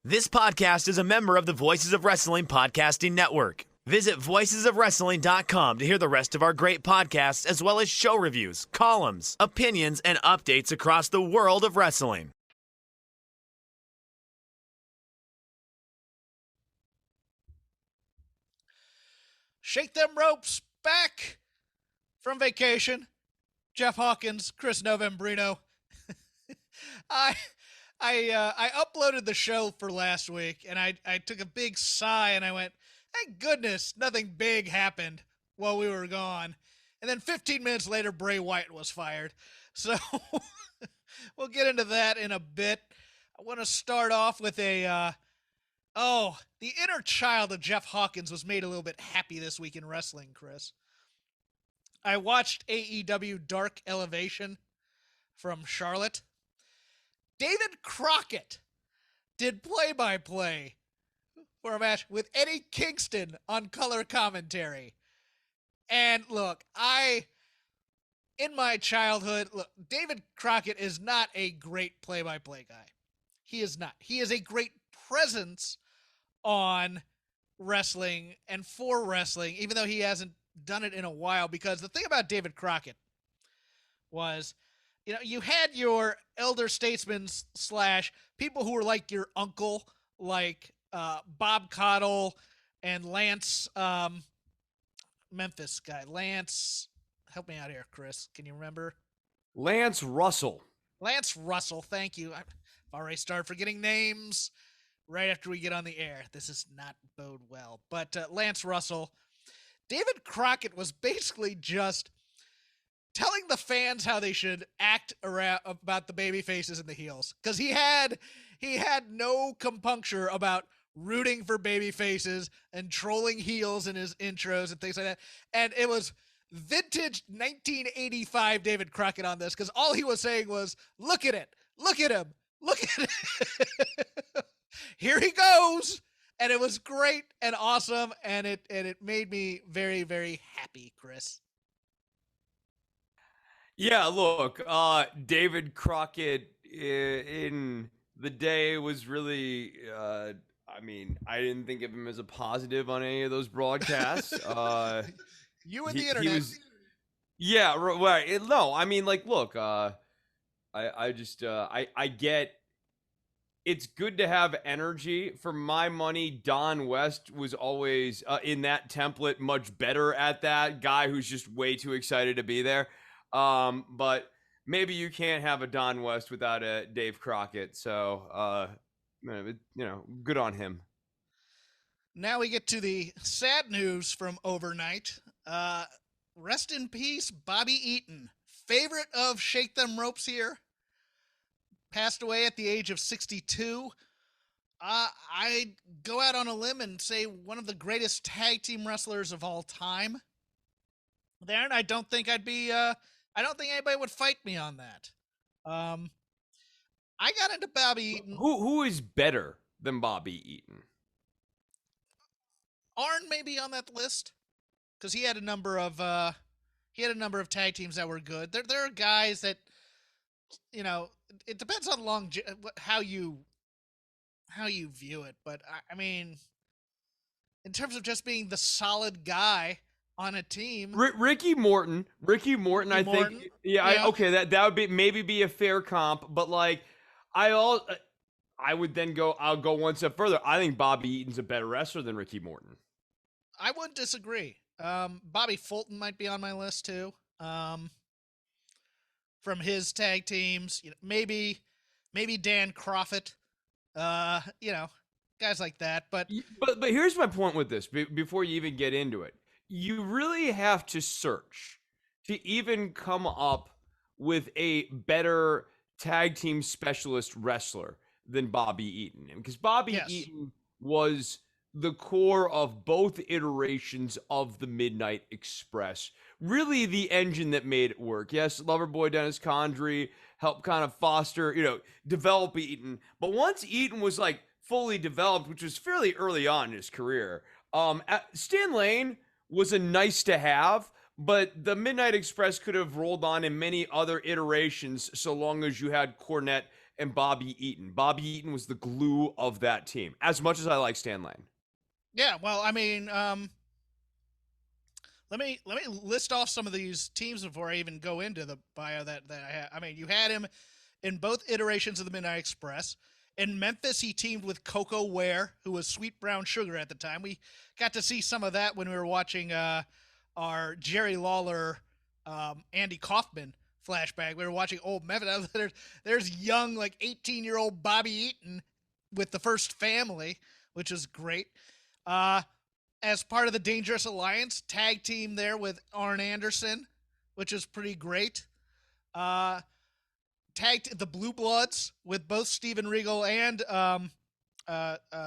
This podcast is a member of the Voices of Wrestling Podcasting Network. Visit voicesofwrestling.com to hear the rest of our great podcasts, as well as show reviews, columns, opinions, and updates across the world of wrestling. Shake them ropes, back from vacation. Jeff Hawkins, Chris Novembrino. I uploaded the show for last week, and I took a big sigh, and I went, thank goodness nothing big happened while we were gone. And then 15 minutes later, Bray Wyatt was fired. So we'll get into that in a bit. I want to start off with the inner child of Jeff Hawkins was made a little bit happy this week in wrestling, Chris. I watched AEW Dark Elevation from Charlotte. David Crockett did play-by-play for a match with Eddie Kingston on color commentary. And look, in my childhood, David Crockett is not a great play-by-play guy. He is not. He is a great presence on wrestling and for wrestling, even though he hasn't done it in a while, because the thing about David Crockett was, you had your elder statesmen / people who were like your uncle, like Bob Caudle and Lance, Memphis guy. Lance, help me out here, Chris. Can you remember? Lance Russell. Lance Russell, thank you. I've already started forgetting names right after we get on the air. This is not bode well. But Lance Russell, David Crockett was basically just telling the fans how they should act around about the baby faces and the heels, because he had no compunction about rooting for baby faces and trolling heels in his intros and things like that. And it was vintage 1985 David Crockett on this, because all he was saying was, look at it, look at him, look at it. Here he goes. And it was great and awesome, and it made me very, very happy, Chris. Yeah, look, David Crockett in the day was really, I didn't think of him as a positive on any of those broadcasts. You and the internet. Yeah, right. No, I mean, like, look, I get it's good to have energy. For my money, Don West was always in that template much better at that. Guy who's just way too excited to be there. But maybe you can't have a Don West without a Dave Crockett. So, good on him. Now we get to the sad news from overnight. Rest in peace, Bobby Eaton. Favorite of Shake Them Ropes here. Passed away at the age of 62. I go out on a limb and say one of the greatest tag team wrestlers of all time. There, and I don't think anybody would fight me on that. I got into Bobby Eaton. Who is better than Bobby Eaton? Arn may be on that list, because he had a number of tag teams that were good. There are guys that, it depends on how you view it. But I mean, in terms of just being the solid guy on a team, Ricky Morton, I think, yeah. Okay, that would be a fair comp. But like, I'll go one step further. I think Bobby Eaton's a better wrestler than Ricky Morton. I wouldn't disagree. Bobby Fulton might be on my list too. From his tag teams, maybe Dan Crawford, guys like that. But here's my point with this. Before you even get into it, you really have to search to even come up with a better tag team specialist wrestler than Bobby Eaton, because Bobby Eaton was the core of both iterations of the Midnight Express. Really the engine that made it work. Yes, Loverboy Dennis Condrey helped kind of foster, develop Eaton. But once Eaton was like fully developed, which was fairly early on in his career, Stan Lane was a nice to have, but the Midnight Express could have rolled on in many other iterations so long as you had Cornette and Bobby Eaton. Bobby Eaton was the glue of that team, as much as I like Stan Lane. Yeah, well, I mean, let me list off some of these teams before I even go into the bio that I had. I mean, you had him in both iterations of the Midnight Express. In Memphis, he teamed with Coco Ware, who was Sweet Brown Sugar at the time. We got to see some of that when we were watching our Jerry Lawler, Andy Kaufman flashback. We were watching old Memphis. There's young, like 18-year-old Bobby Eaton with the First Family, which is great. As part of the Dangerous Alliance, tag team there with Arn Anderson, which is pretty great. Tagged the Blue Bloods with both Steven Regal and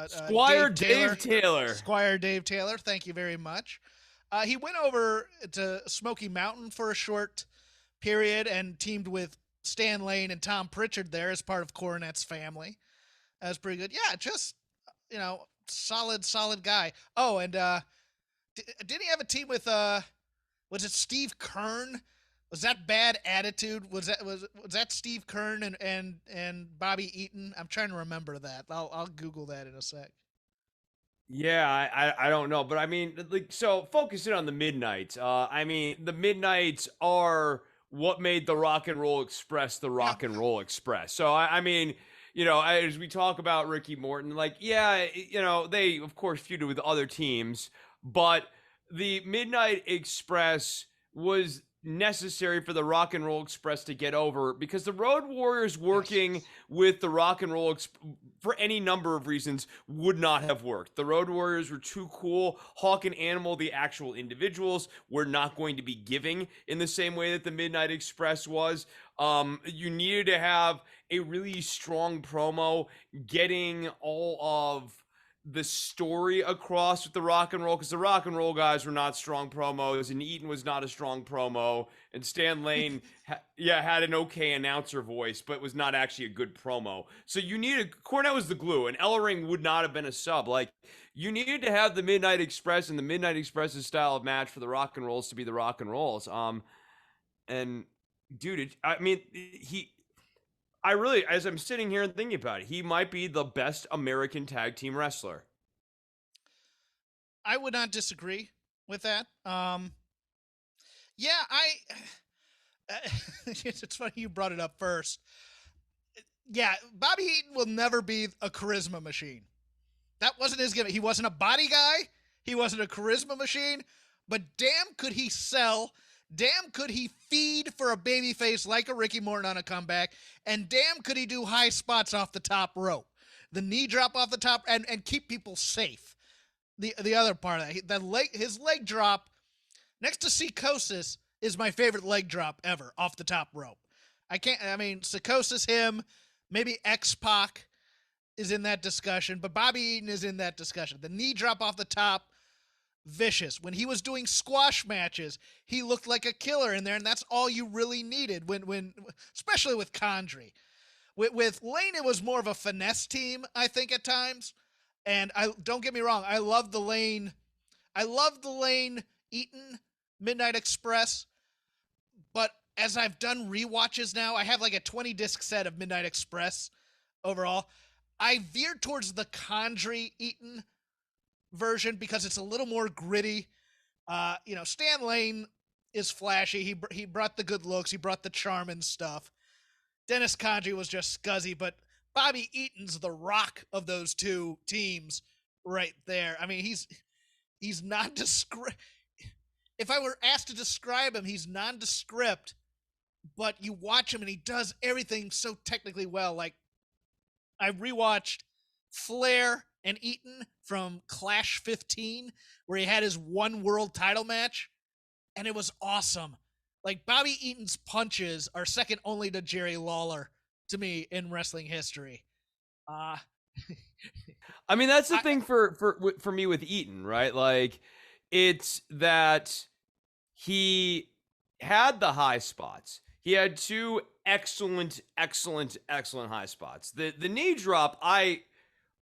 Squire Dave Taylor. Squire Dave Taylor, thank you very much. He went over to Smoky Mountain for a short period and teamed with Stan Lane and Tom Pritchard there as part of Coronet's family. That was pretty good. Yeah, just, solid guy. Oh, and didn't he have a team with, was it Steve Kern? Was that Bad Attitude? Was that Steve Kern and Bobby Eaton? I'm trying to remember that. I'll Google that in a sec. Yeah, I don't know, but I mean, so focusing on the Midnights. I mean, the Midnights are what made the Rock and Roll Express the Rock and Roll Express. So I mean, as we talk about Ricky Morton, they of course feuded with other teams, but the Midnight Express was necessary for the Rock and Roll Express to get over, because the Road Warriors working with the Rock and Roll for any number of reasons would not have worked. The Road Warriors were too cool. Hawk and Animal, the actual individuals, were not going to be giving in the same way that the Midnight Express was. You needed to have a really strong promo getting all of the story across with the Rock and Roll, because the Rock and Roll guys were not strong promos, and Eaton was not a strong promo, and Stan Lane had an okay announcer voice, but was not actually a good promo. So you needed, Cornette was the glue, and Ellering would not have been a sub. Like, you needed to have the Midnight Express and the Midnight Express's style of match for the Rock and Rolls to be the Rock and Rolls. And dude, I really, as I'm sitting here and thinking about it, he might be the best American tag team wrestler. I would not disagree with that. It's funny you brought it up first. Yeah, Bobby Eaton will never be a charisma machine. That wasn't his gimmick. He wasn't a body guy. He wasn't a charisma machine. But damn, could he sell? Damn, could he feed for a babyface like a Ricky Morton on a comeback? And damn, could he do high spots off the top rope? The knee drop off the top and keep people safe. The other part of that, his leg drop next to Psychosis is my favorite leg drop ever off the top rope. Psychosis, him, maybe X-Pac is in that discussion, but Bobby Eaton is in that discussion. The knee drop off the top, vicious. When he was doing squash matches, he looked like a killer in there, and that's all you really needed when especially with Condrey. With Lane, it was more of a finesse team, I think, at times. And don't get me wrong, I love the Lane Eaton Midnight Express. But as I've done rewatches now, I have like a 20 disc set of Midnight Express overall. I veered towards the Condrey Eaton version because it's a little more gritty. Stan Lane is flashy. He brought the good looks. He brought the charm and stuff. Dennis Condrey was just scuzzy, but Bobby Eaton's the Rock of those two teams right there. I mean, he's nondescript. If I were asked to describe him, he's nondescript, but you watch him and he does everything so technically well. Like, I rewatched Flair and Eaton from Clash 15, where he had his one world title match, and it was awesome. Like, Bobby Eaton's punches are second only to Jerry Lawler to me in wrestling history. I mean, that's the thing for me with Eaton, right? Like, it's that he had the high spots. He had two excellent high spots. The knee drop, I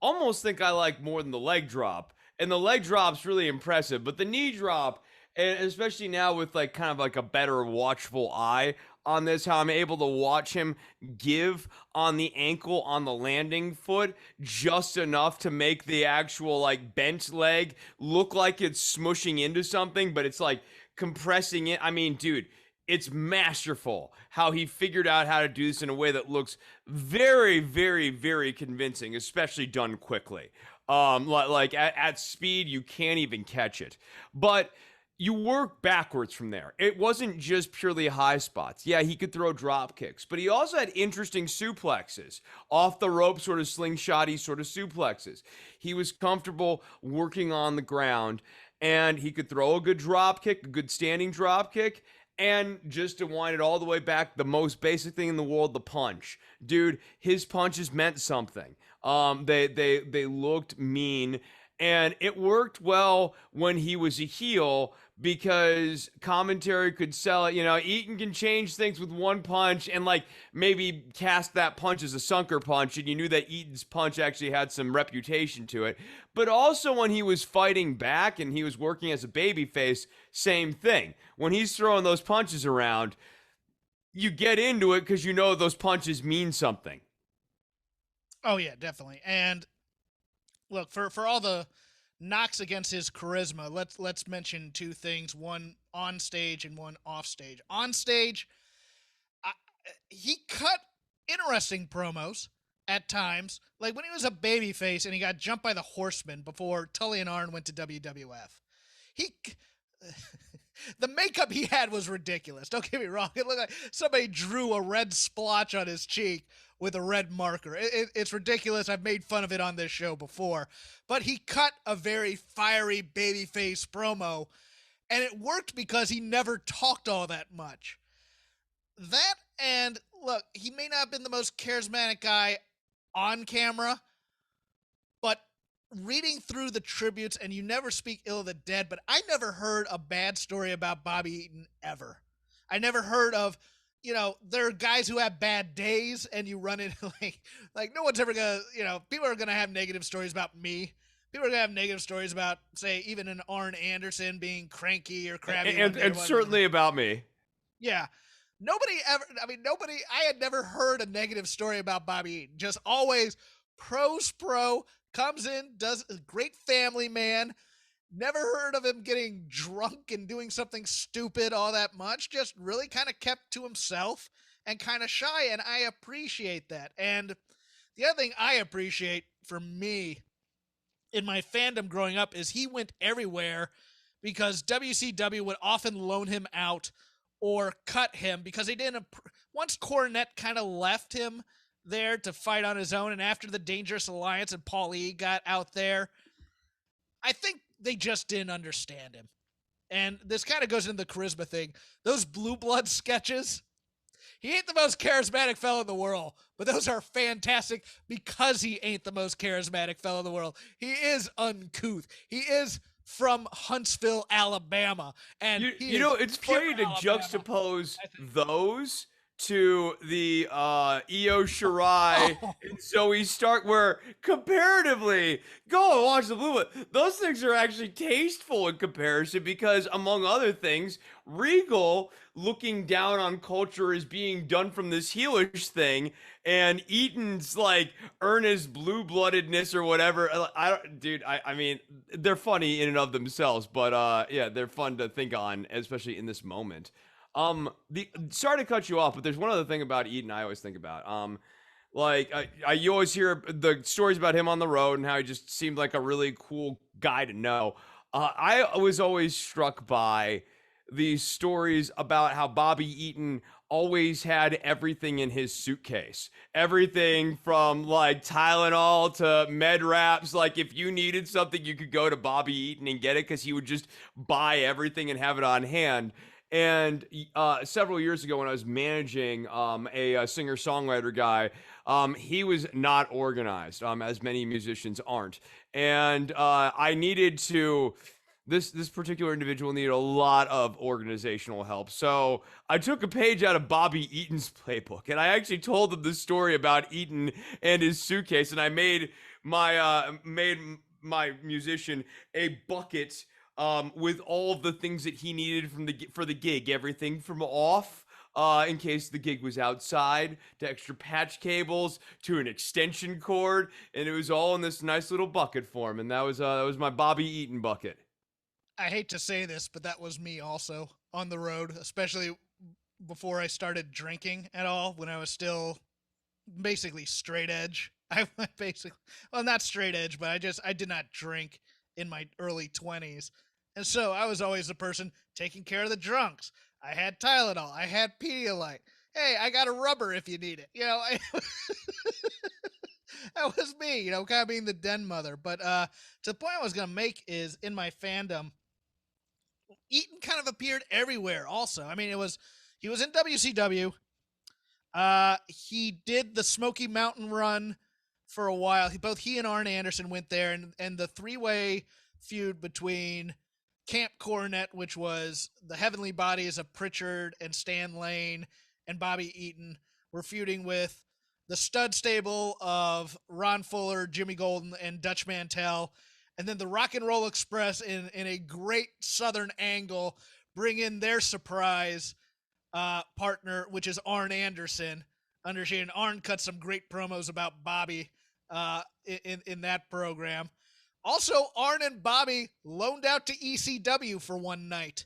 almost think I like more than the leg drop. And the leg drop's really impressive, but the knee drop, and especially now with like kind of like a better watchful eye, on this, how I'm able to watch him give on the ankle on the landing foot just enough to make the actual like bent leg look like it's smushing into something, but it's like compressing it. I mean, dude, it's masterful how he figured out how to do this in a way that looks very, very, very convincing, especially done quickly. Like at speed, you can't even catch it. But you work backwards from there. It wasn't just purely high spots. Yeah, he could throw drop kicks, but he also had interesting suplexes, off the rope, sort of slingshotty sort of suplexes. He was comfortable working on the ground, and he could throw a good drop kick, a good standing drop kick, and just to wind it all the way back, the most basic thing in the world, the punch. Dude, his punches meant something. They looked mean, and it worked well when he was a heel because commentary could sell it. You know, Eaton can change things with one punch and like maybe cast that punch as a sunker punch, and you knew that Eaton's punch actually had some reputation to it. But also when he was fighting back and he was working as a babyface, same thing. When he's throwing those punches around, you get into it because you know those punches mean something. Oh yeah, definitely. And look, for all the knocks against his charisma, let's mention two things: one on stage and one off stage. On stage, he cut interesting promos at times, like when he was a babyface and he got jumped by the Horsemen before Tully and Arn went to WWF. The makeup he had was ridiculous. Don't get me wrong. It looked like somebody drew a red splotch on his cheek with a red marker. It's ridiculous. I've made fun of it on this show before. But he cut a very fiery babyface promo, and it worked because he never talked all that much. That, and look, he may not have been the most charismatic guy on camera, but reading through the tributes, and you never speak ill of the dead, but I never heard a bad story about Bobby Eaton ever. I never heard of, you know, there are guys who have bad days and you run into like no one's ever gonna, you know, people are gonna have negative stories about me. People are gonna have negative stories about, say, even an Arn Anderson being cranky or crabby. And certainly about me. Yeah. I had never heard a negative story about Bobby Eaton. Just always pro, comes in, does a great family man. Never heard of him getting drunk and doing something stupid all that much. Just really kind of kept to himself and kind of shy, and I appreciate that. And the other thing I appreciate for me in my fandom growing up is he went everywhere because WCW would often loan him out or cut him because they didn't. Once Cornette kind of left him there to fight on his own, and after the Dangerous Alliance and Paul E got out there, I think they just didn't understand him. And this kind of goes into the charisma thing. Those Blue Blood sketches, he ain't the most charismatic fellow in the world, but those are fantastic because he ain't the most charismatic fellow in the world. He is uncouth. He is from Huntsville, Alabama. And you know, it's funny to juxtapose those to the Io Shirai and Zoe Stark, where comparatively, go and watch the Blue Blood. Those things are actually tasteful in comparison because, among other things, Regal looking down on culture is being done from this heelish thing, and Eaton's like earnest blue-bloodedness or whatever. I mean, they're funny in and of themselves, but yeah, they're fun to think on, especially in this moment. Sorry to cut you off, but there's one other thing about Eaton I always think about. You always hear the stories about him on the road and how he just seemed like a really cool guy to know. I was always struck by these stories about how Bobby Eaton always had everything in his suitcase. Everything from like Tylenol to med wraps. Like if you needed something, you could go to Bobby Eaton and get it because he would just buy everything and have it on hand. And several years ago when I was managing a singer-songwriter guy, he was not organized, as many musicians aren't. And I needed to... This particular individual needed a lot of organizational help. So I took a page out of Bobby Eaton's playbook, and I actually told him the story about Eaton and his suitcase, and I made my musician a bucket with all of the things that he needed for the gig, everything from off in case the gig was outside, to extra patch cables, to an extension cord, and it was all in this nice little bucket form. And that was my Bobby Eaton bucket. I hate to say this, but that was me also on the road, especially before I started drinking at all, when I was still basically straight edge. I went basically, well, not straight edge, but I did not drink in my early 20s. And so I was always the person taking care of the drunks. I had Tylenol. I had Pedialyte. Hey, I got a rubber if you need it. That was me, kind of being the den mother. But to the point I was going to make is, in my fandom, Eaton kind of appeared everywhere also. I mean, he was in WCW. He did the Smoky Mountain run for a while. Both he and Arn Anderson went there, and the three-way feud between Camp Coronet, which was the Heavenly Bodies of Pritchard and Stan Lane and Bobby Eaton, were feuding with the stud stable of Ron Fuller, Jimmy Golden, and Dutch Mantell. And then the Rock and Roll Express, in a great Southern angle, bring in their surprise partner, which is Arn Anderson. And Arn cut some great promos about Bobby in that program. Also, Arn and Bobby loaned out to ECW for one night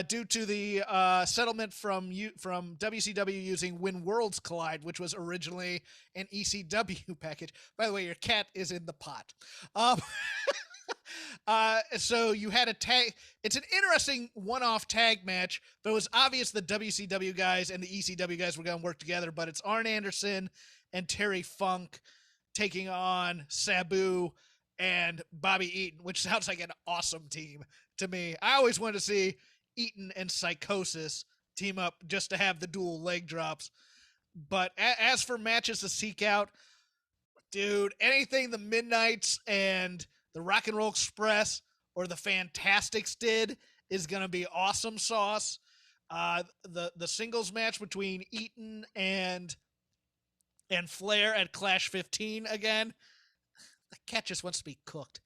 due to the settlement from WCW using When Worlds Collide, which was originally an ECW package. By the way, your cat is in the pot. So you had a tag. It's an interesting one-off tag match, but it was obvious the WCW guys and the ECW guys were going to work together. But it's Arn Anderson and Terry Funk taking on Sabu and Bobby Eaton, which sounds like an awesome team to me. I always wanted to see Eaton and Psychosis team up just to have the dual leg drops. But as for matches to seek out, dude, anything the Midnights and the Rock and Roll Express or the Fantastics did is going to be awesome sauce. The singles match between Eaton and Flair at Clash 15 again. The cat just wants to be cooked.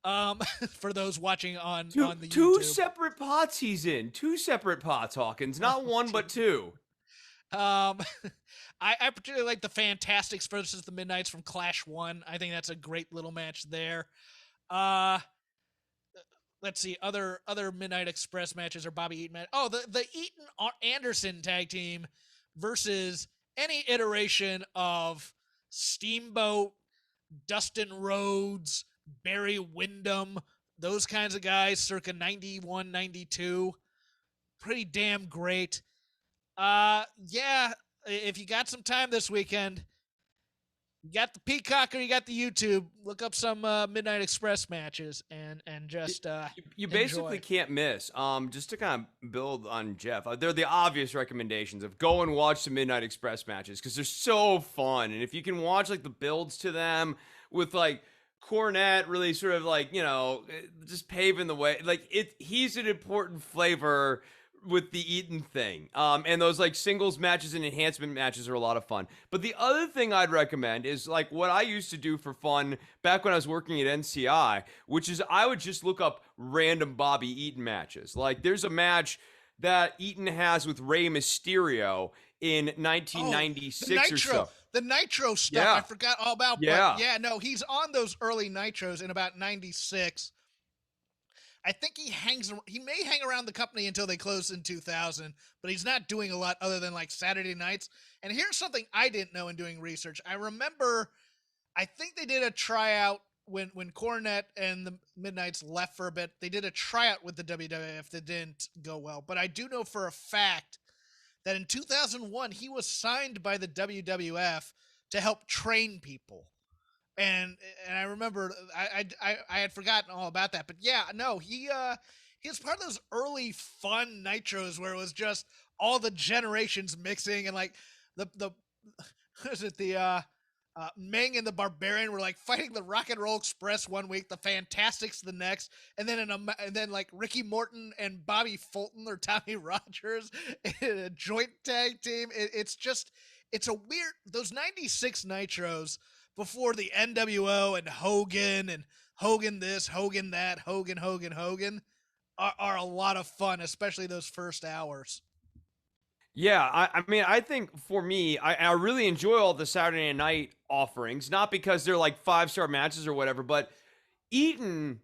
For those watching on the YouTube. Two separate pots he's in. Two separate pots, Hawkins. Not one, but two. I particularly like the Fantastics versus the Midnights from Clash 1. I think that's a great little match there. Let's see, other Midnight Express matches are Bobby Eaton match. Oh, the Eaton Anderson tag team versus any iteration of Steamboat, Dustin Rhodes, Barry Windham, those kinds of guys circa 91, 92. Pretty damn great. Yeah, if you got some time this weekend, you got the Peacock or you got the YouTube, look up some Midnight Express matches and just you basically enjoy. can't miss. Just to kind of build on Jeff, they're the obvious recommendations of go and watch some Midnight Express matches because they're so fun. And if you can watch like the builds to them with like Cornette really sort of like, just paving the way, like he's an important flavor with the Eaton thing. And those like singles matches and enhancement matches are a lot of fun. But the other thing I'd recommend is like what I used to do for fun back when I was working at NCI, which is I would just look up random Bobby Eaton matches. Like there's a match that Eaton has with Rey Mysterio in 1996 or so. The Nitro stuff, Yeah. I forgot all about. Yeah. But yeah, no, he's on those early Nitros in about 96. I think he may hang around the company until they close in 2000, but he's not doing a lot other than like Saturday nights. And here's something I didn't know in doing research. I remember, I think they did a tryout when Cornette and the Midnights left for a bit. They did a tryout with the WWF that didn't go well. But I do know for a fact that in 2001, he was signed by the WWF to help train people. And I remember I had forgotten all about that, but yeah, no, he was part of those early fun Nitros where it was just all the generations mixing and like the Meng and the Barbarian were like fighting the Rock and Roll Express one week, the Fantastics the next, and then like Ricky Morton and Bobby Fulton or Tommy Rogers in a joint tag team. It's a weird, those 96 Nitros before the NWO and Hogan this, Hogan that, Hogan are a lot of fun, especially those first hours. Yeah, I mean, I think for me, I really enjoy all the Saturday night offerings, not because they're like 5-star matches or whatever, but Eaton,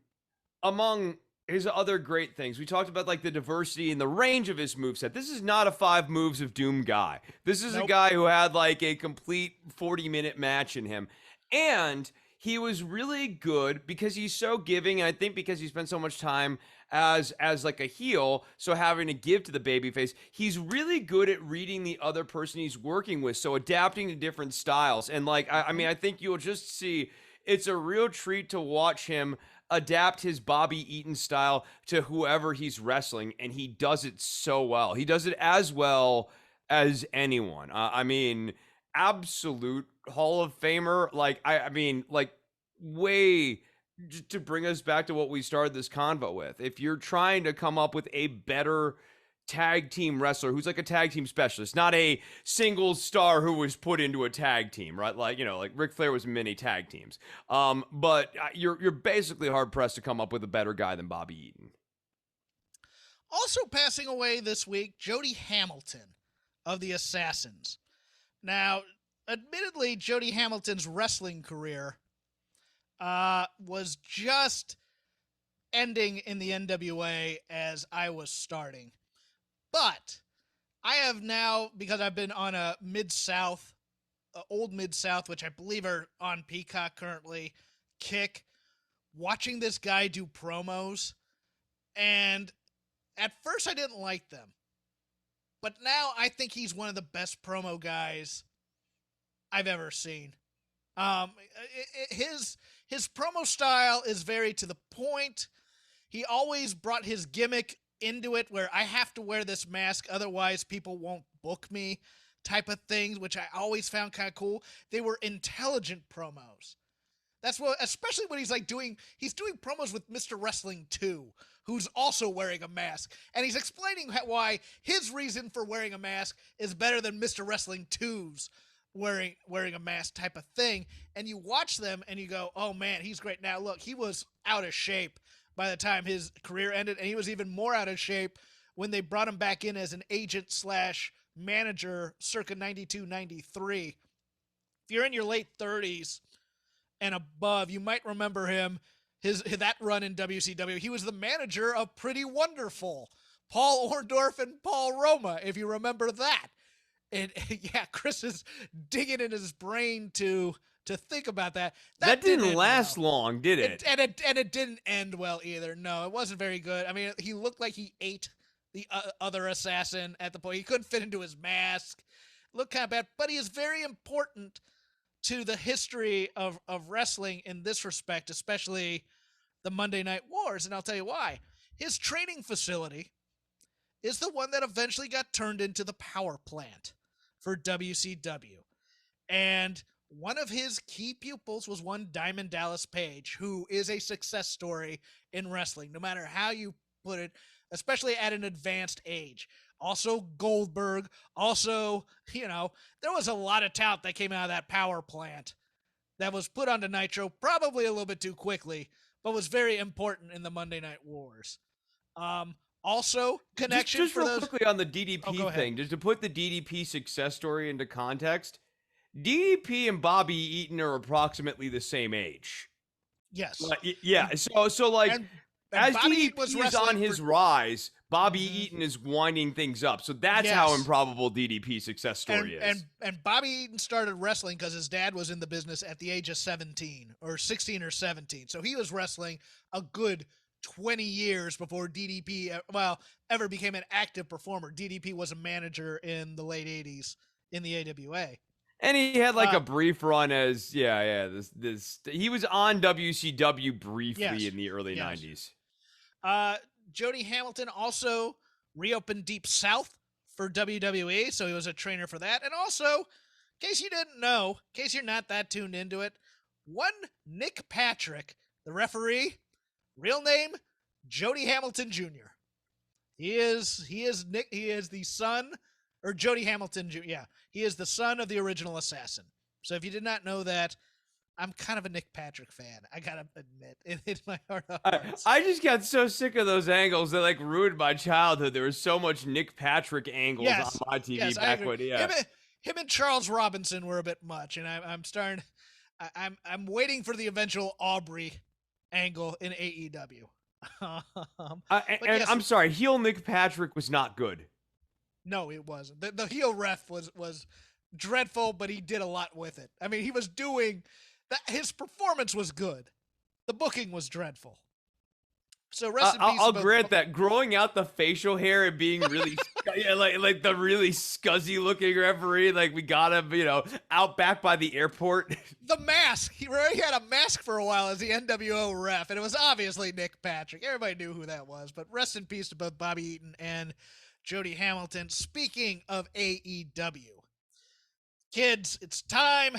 among his other great things, we talked about like the diversity and the range of his moveset. This is not a 5 moves of doom guy. This is a Nope. guy who had like a complete 40-minute match in him. And he was really good because he's so giving, and I think because he spent so much time as like a heel, so having to give to the babyface, he's really good at reading the other person he's working with, so adapting to different styles. And like I mean, I think you'll just see it's a real treat to watch him adapt his Bobby Eaton style to whoever he's wrestling, and he does it so well. He does it as well as anyone. I mean, absolute Hall of Famer. Like I mean, like way to bring us back to what we started this convo with. If you're trying to come up with a better tag team wrestler who's like a tag team specialist, not a single star who was put into a tag team, right? Like, you know, like Ric Flair was in many tag teams. But you're basically hard pressed to come up with a better guy than Bobby Eaton. Also passing away this week, Jody Hamilton of the Assassins. Now, admittedly, Jody Hamilton's wrestling career was just ending in the NWA as I was starting. But I have now, because I've been on a Mid-South, old Mid-South, which I believe are on Peacock currently, kick, watching this guy do promos. And at first I didn't like them. But now I think he's one of the best promo guys I've ever seen. His promo style is very to the point. He always brought his gimmick into it, where I have to wear this mask, otherwise people won't book me, type of things, which I always found kind of cool. They were intelligent promos. That's what, especially when he's doing promos with Mr. Wrestling 2, who's also wearing a mask. And he's explaining why his reason for wearing a mask is better than Mr. Wrestling 2's wearing a mask type of thing. And you watch them and you go, oh man, he's great. Now look, he was out of shape by the time his career ended, and he was even more out of shape when they brought him back in as an agent slash manager circa 92, 93. If you're in your late 30s and above, you might remember him, that run in WCW. He was the manager of Pretty Wonderful, Paul Orndorff and Paul Roma, if you remember that. And yeah, Chris is digging in his brain to think about that. That didn't last long, did it? And it didn't end well either. No, it wasn't very good. I mean, he looked like he ate the other assassin at the point. He couldn't fit into his mask. Looked kind of bad, but he is very important to the history of wrestling in this respect, especially the Monday Night Wars. And I'll tell you why. His training facility is the one that eventually got turned into the power plant for WCW. And one of his key pupils was one Diamond Dallas Page, who is a success story in wrestling, no matter how you put it, especially at an advanced age. Also Goldberg, also, there was a lot of talent that came out of that power plant that was put onto Nitro, probably a little bit too quickly, but was very important in the Monday Night Wars. Also, connection just for real those quickly on the DDP thing, just to put the DDP success story into context. DDP and Bobby Eaton are approximately the same age. Yes. Yeah. So like, and as Bobby DDP is on his rise, Bobby Eaton is winding things up. So that's how improbable DDP success story is. And Bobby Eaton started wrestling because his dad was in the business at the age of 17 or 16 or 17. So he was wrestling a good 20 years before DDP, ever became an active performer. DDP was a manager in the late 80s in the AWA. And he had like a brief run as he was on WCW briefly in the early 90s. Jody Hamilton also reopened Deep South for WWE, so he was a trainer for that. And also, in case you didn't know, in case you're not that tuned into it, one Nick Patrick, the referee, real name Jody Hamilton Jr. He is the son, or Jody Hamilton Jr. Yeah, he is the son of the original assassin. So if you did not know that, I'm kind of a Nick Patrick fan. I gotta admit, in my heart of I, hearts. I just got so sick of those angles that like ruined my childhood. There was so much Nick Patrick angles on Yes, my TV yes, I back agree. when, yeah. Him and Charles Robinson were a bit much, and I'm starting. I'm waiting for the eventual Aubrey angle in AEW. But And yes, I'm sorry, heel Nick Patrick was not good. no, it wasn't. The heel ref was dreadful, but he did a lot with it. I mean, he was doing that. His performance was good. The booking was dreadful. So rest in peace. I'll grant that growing out the facial hair and being really, yeah, like the really scuzzy looking referee, like we got him, out back by the airport. The mask. He already had a mask for a while as the NWO ref, and it was obviously Nick Patrick. Everybody knew who that was. But rest in peace to both Bobby Eaton and Jody Hamilton. Speaking of AEW, kids, it's time.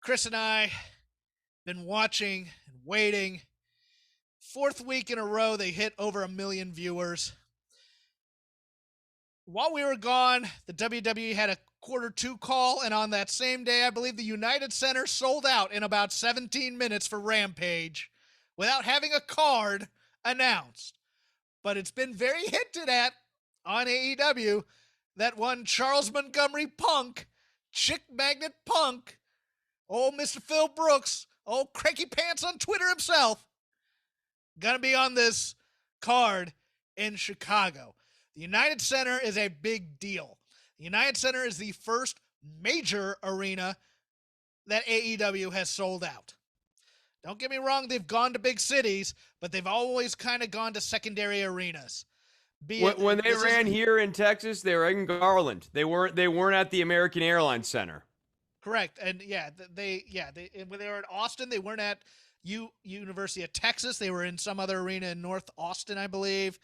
Chris and I been watching and waiting. 4th week in a row, they hit over 1 million viewers. While we were gone, the WWE had a Q2 call, and on that same day, I believe the United Center sold out in about 17 minutes for Rampage without having a card announced. But it's been very hinted at on AEW that one Charles Montgomery Punk, Chick Magnet Punk, old Mr. Phil Brooks, old Cranky Pants on Twitter himself, gonna be on this card in Chicago. The United Center is a big deal. The United Center is the first major arena that AEW has sold out. Don't get me wrong, they've gone to big cities, but they've always kind of gone to secondary arenas. When they ran here in Texas, they were in Garland. They weren't at the American Airlines Center. Correct. And when they were at Austin, they weren't at University of Texas. They were in some other arena in North Austin, I believe.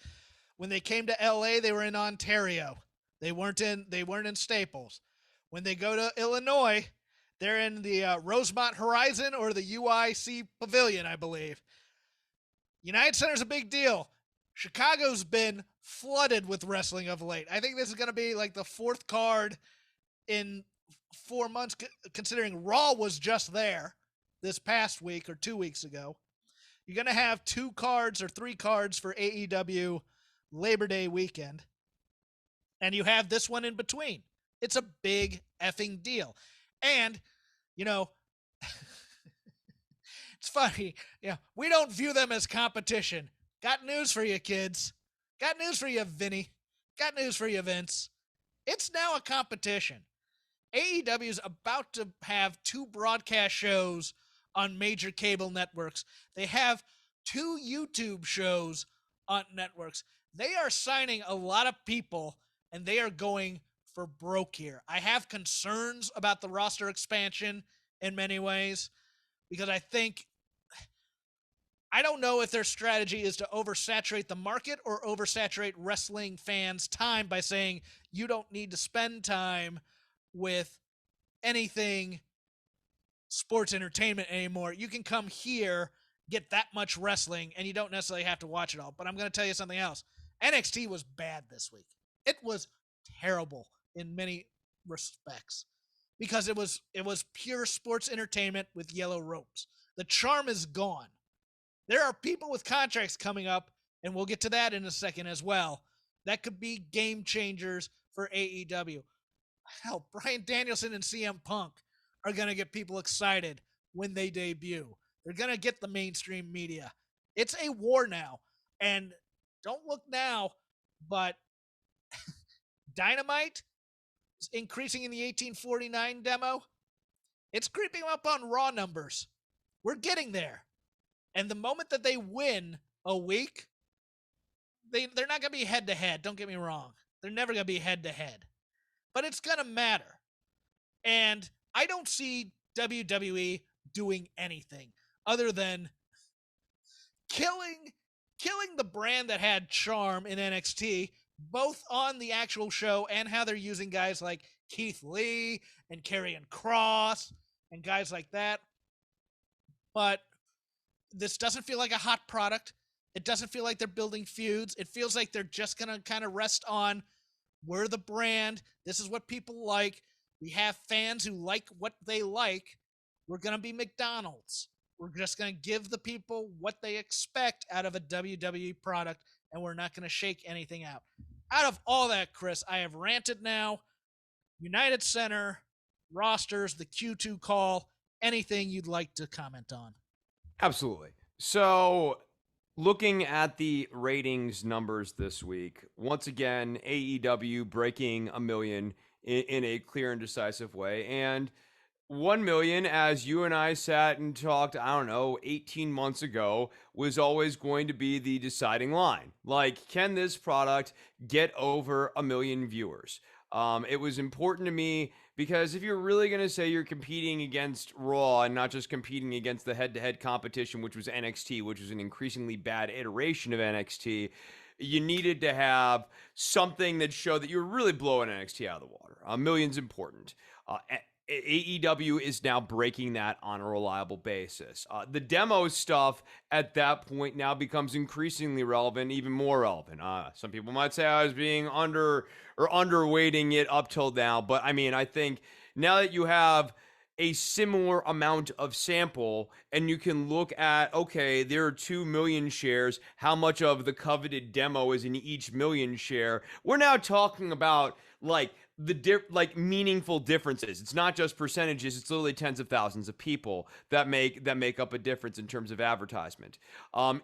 When they came to LA, they were in Ontario. They weren't in Staples. When they go to Illinois, they're in the Rosemont Horizon or the UIC Pavilion, I believe. United Center's a big deal. Chicago's been flooded with wrestling of late. I think this is going to be like the 4th card in 4 months, considering Raw was just there this past week or 2 weeks ago. You're going to have 2 cards or 3 cards for AEW Labor Day weekend. And you have this one in between. It's a big effing deal. And, it's funny. Yeah, we don't view them as competition. Got news for you, kids. Got news for you, Vinny. Got news for you, Vince. It's now a competition. AEW is about to have 2 broadcast shows on major cable networks. They have 2 YouTube shows on networks. They are signing a lot of people, and they are going for broke here. I have concerns about the roster expansion in many ways because I don't know if their strategy is to oversaturate the market or oversaturate wrestling fans' time by saying you don't need to spend time with anything sports entertainment anymore. You can come here, get that much wrestling, and you don't necessarily have to watch it all. But I'm going to tell you something else. NXT was bad this week. It was terrible in many respects because it was pure sports entertainment with yellow ropes. The charm is gone. There are people with contracts coming up, and we'll get to that in a second as well. That could be game changers for AEW. Hell, Bryan Danielson and CM Punk are going to get people excited when they debut. They're going to get the mainstream media. It's a war now. And don't look now, but Dynamite is increasing in the 1849 demo. It's creeping up on Raw numbers. We're getting there. And the moment that they win a week, they're not going to be head-to-head. Don't get me wrong. They're never going to be head-to-head. But it's going to matter. And I don't see WWE doing anything other than killing the brand that had charm in NXT, both on the actual show and how they're using guys like Keith Lee and Karrion Kross and guys like that. But this doesn't feel like a hot product. It doesn't feel like they're building feuds. It feels like they're just going to kind of rest on, we're the brand. This is what people like. We have fans who like what they like. We're going to be McDonald's. We're just going to give the people what they expect out of a WWE product, and we're not going to shake anything out. Out of all that, Chris, I have ranted now. United Center, rosters, the Q2 call, anything you'd like to comment on? Absolutely. So, looking at the ratings numbers this week, once again, AEW breaking a million in a clear and decisive way. And 1 million, as you and I sat and talked, I don't know, 18 months ago, was always going to be the deciding line. Like, can this product get over a million viewers? It was important to me because if you're really going to say you're competing against Raw and not just competing against the head-to-head competition, which was NXT, which was an increasingly bad iteration of NXT, you needed to have something that showed that you were really blowing NXT out of the water. A million's important. AEW is now breaking that on a reliable basis. The demo stuff at that point now becomes increasingly relevant, even more relevant. Some people might say I was being underweighting it up till now, but I mean, I think now that you have a similar amount of sample and you can look at, okay, there are 2 million shares, how much of the coveted demo is in each million share? We're now talking about like meaningful differences. It's not just percentages, it's literally tens of thousands of people that make up a difference in terms of advertisement.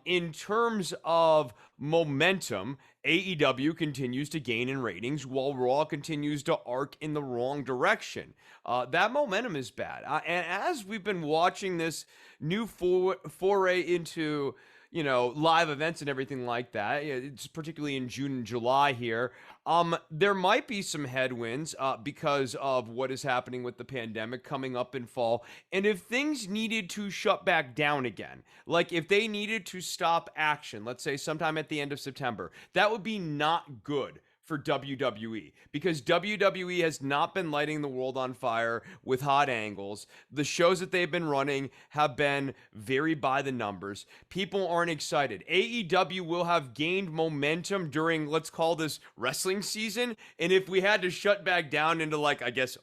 In terms of momentum, AEW continues to gain in ratings while Raw continues to arc in the wrong direction. That momentum is bad. And as we've been watching this new foray into live events and everything like that, it's particularly in June and July here, there might be some headwinds because of what is happening with the pandemic coming up in fall. And if things needed to shut back down again, like if they needed to stop action, let's say sometime at the end of September, that would be not good for WWE because WWE has not been lighting the world on fire with hot angles. The shows that they've been running have been very by the numbers. People aren't excited. AEW will have gained momentum during, let's call this wrestling season. And if we had to shut back down into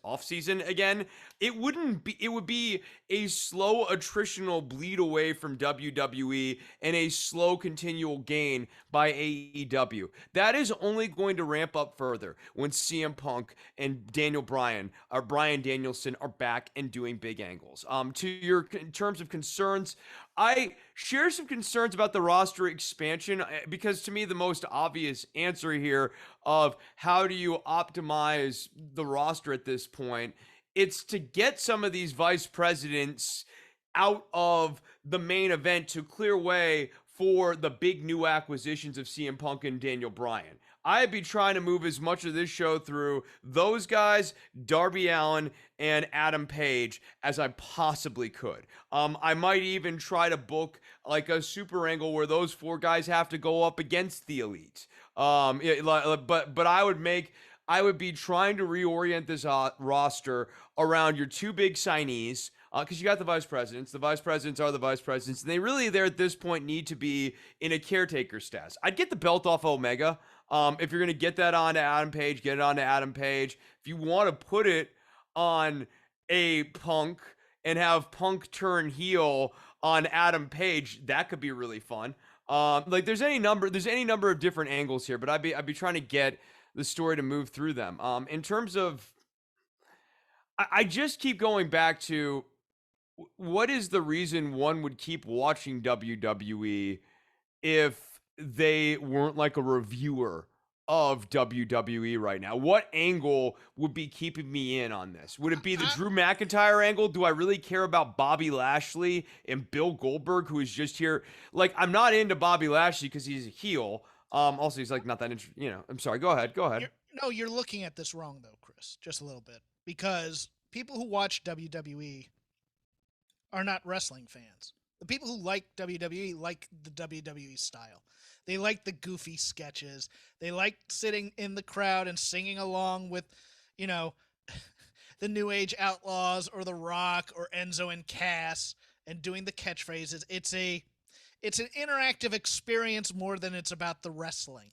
off season again, it would be a slow attritional bleed away from WWE and a slow continual gain by AEW. That is only going to ramp up further when CM Punk and Bryan Danielson are back and doing big angles. In terms of concerns, I share some concerns about the roster expansion because to me the most obvious answer here of how do you optimize the roster at this point, it's to get some of these vice presidents out of the main event to clear way for the big new acquisitions of CM Punk and Daniel Bryan. I'd be trying to move as much of this show through those guys, Darby Allin, and Adam Page as I possibly could. I might even try to book like a super angle where those 4 guys have to go up against the Elite. But I would be trying to reorient this roster around your 2 big signees, because you got the vice presidents. The vice presidents are the vice presidents, and they really, there at this point, need to be in a caretaker status. I'd get the belt off Omega. If you're going to get that onto Adam Page, get it onto Adam Page. If you want to put it on a Punk and have Punk turn heel on Adam Page, that could be really fun. There's any number of different angles here, but I'd be trying to get the story to move through them. In terms of, I just keep going back to what is the reason one would keep watching WWE if they weren't like a reviewer of WWE right now? What angle would be keeping me in on this? Would it be the Drew McIntyre angle? Do I really care about Bobby Lashley and Bill Goldberg, who is just here? Like, I'm not into Bobby Lashley because he's a heel. Also, he's like not that interesting. I'm sorry. Go ahead. You're looking at this wrong though, Chris. Just a little bit, because people who watch WWE are not wrestling fans. The people who like WWE like the WWE style. They like the goofy sketches. They like sitting in the crowd and singing along with, the New Age Outlaws or The Rock or Enzo and Cass and doing the catchphrases. It's an interactive experience more than it's about the wrestling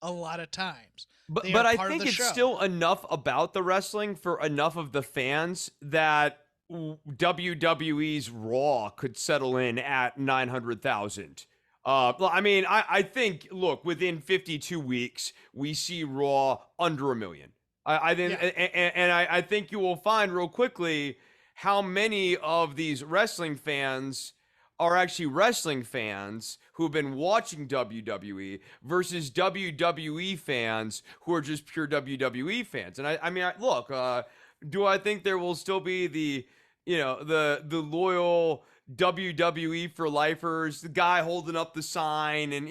a lot of times. But I think it's still enough about the wrestling for enough of the fans that WWE's Raw could settle in at 900,000. I mean, I think, look, within 52 weeks, we see Raw under 1 million. I think, Yeah. and I think you will find real quickly how many of these wrestling fans are actually wrestling fans who've been watching WWE versus WWE fans who are just pure WWE fans. And I mean, look, do I think there will still be the loyal WWE for lifers, the guy holding up the sign, and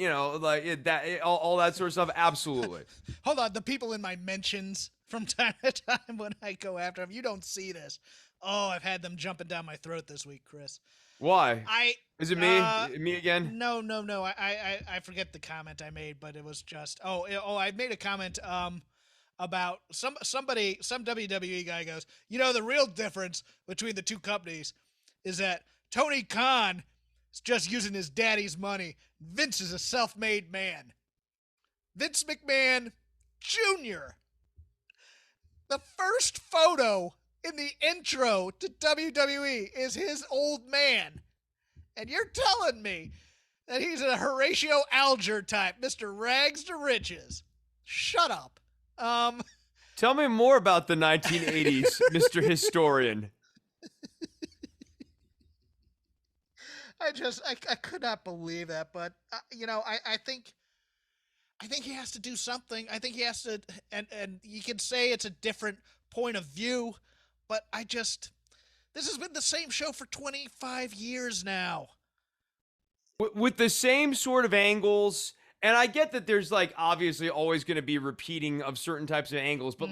all that sort of stuff? Absolutely. Hold on, the people in my mentions from time to time when I go after them, you don't see this. Oh, I've had them jumping down my throat this week, Chris. Why? Is it me? Me again? No. I forget the comment I made, but it was just I made a comment about some WWE guy goes, the real difference between the two companies is that Tony Khan is just using his daddy's money. Vince is a self-made man. Vince McMahon Jr. The first photo in the intro to WWE is his old man. And you're telling me that he's a Horatio Alger type, Mr. Rags to Riches. Shut up. Tell me more about the 1980s, Mr. Historian. I could not believe that, but I think he has to do something. I think he has to, and you can say it's a different point of view, but this has been the same show for 25 years now. With the same sort of angles, and I get that there's obviously always going to be repeating of certain types of angles, but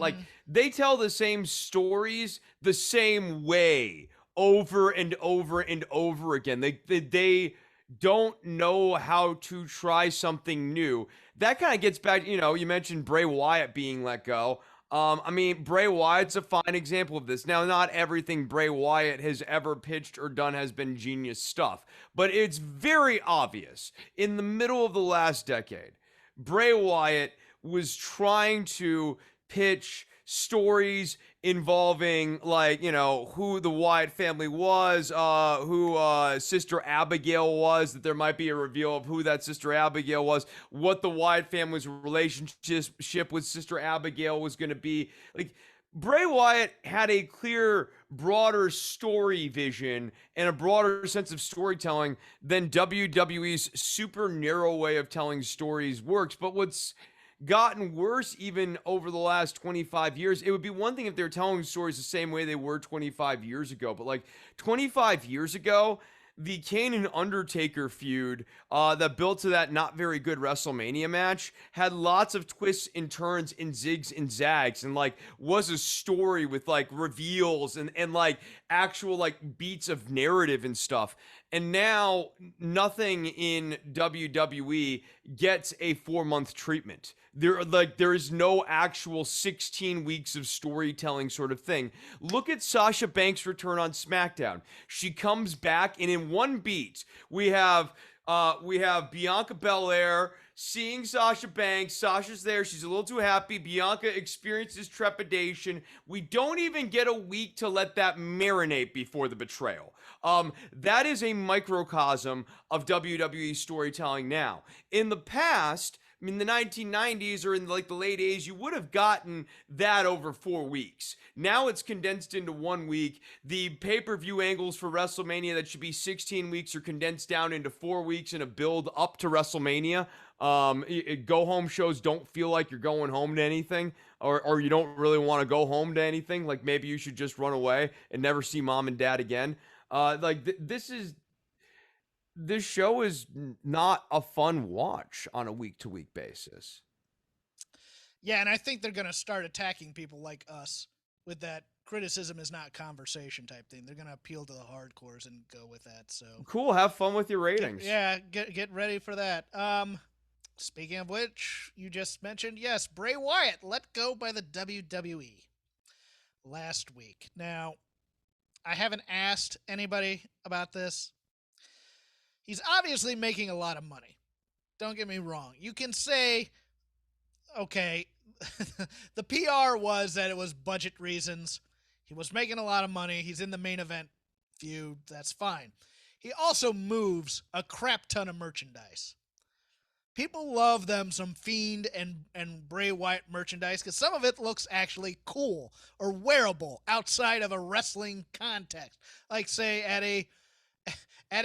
they tell the same stories the same way over and over and over again. They don't know how to try something new. That kind of gets back, you mentioned Bray Wyatt being let go. I mean, Bray Wyatt's a fine example of this. Now, not everything Bray Wyatt has ever pitched or done has been genius stuff, but it's very obvious. In the middle of the last decade, Bray Wyatt was trying to pitch stories involving who the Wyatt family was, who Sister Abigail was, that there might be a reveal of who that Sister Abigail was, what the Wyatt family's relationship with Sister Abigail was going to be. Bray Wyatt had a clear, broader story vision and a broader sense of storytelling than WWE's super narrow way of telling stories works. But what's gotten worse even over the last 25 years, it would be one thing if they were telling stories the same way they were 25 years ago, but 25 years ago, the Kane and Undertaker feud that built to that not very good WrestleMania match had lots of twists and turns and zigs and zags, and was a story with reveals and actual beats of narrative and stuff. And now nothing in WWE gets a 4-month treatment. There is no actual 16 weeks of storytelling sort of thing. Look at Sasha Banks' return on SmackDown. She comes back, and in one beat, we have Bianca Belair seeing Sasha Banks. Sasha's there. She's a little too happy. Bianca experiences trepidation. We don't even get a week to let that marinate before the betrayal. That is a microcosm of WWE storytelling now. In the past, in the 1990s or in the late 80s, you would have gotten that over 4 weeks. Now it's condensed into 1 week. The pay-per-view angles for WrestleMania that should be 16 weeks are condensed down into 4 weeks in a build up to WrestleMania. Go-home shows don't feel like you're going home to anything, or you don't really want to go home to anything. Maybe you should just run away and never see mom and dad again. This show is not a fun watch on a week-to-week basis. Yeah, and I think they're going to start attacking people like us with that criticism is not conversation type thing. They're going to appeal to the hardcores and go with that. So cool. Have fun with your ratings. Get ready for that. Speaking of which, you just mentioned, yes, Bray Wyatt let go by the WWE last week. Now, I haven't asked anybody about this. He's obviously making a lot of money. Don't get me wrong. You can say, okay, the PR was that it was budget reasons. He was making a lot of money. He's in the main event feud. That's fine. He also moves a crap ton of merchandise. People love them some Fiend and Bray Wyatt merchandise because some of it looks actually cool or wearable outside of a wrestling context. Like, say, at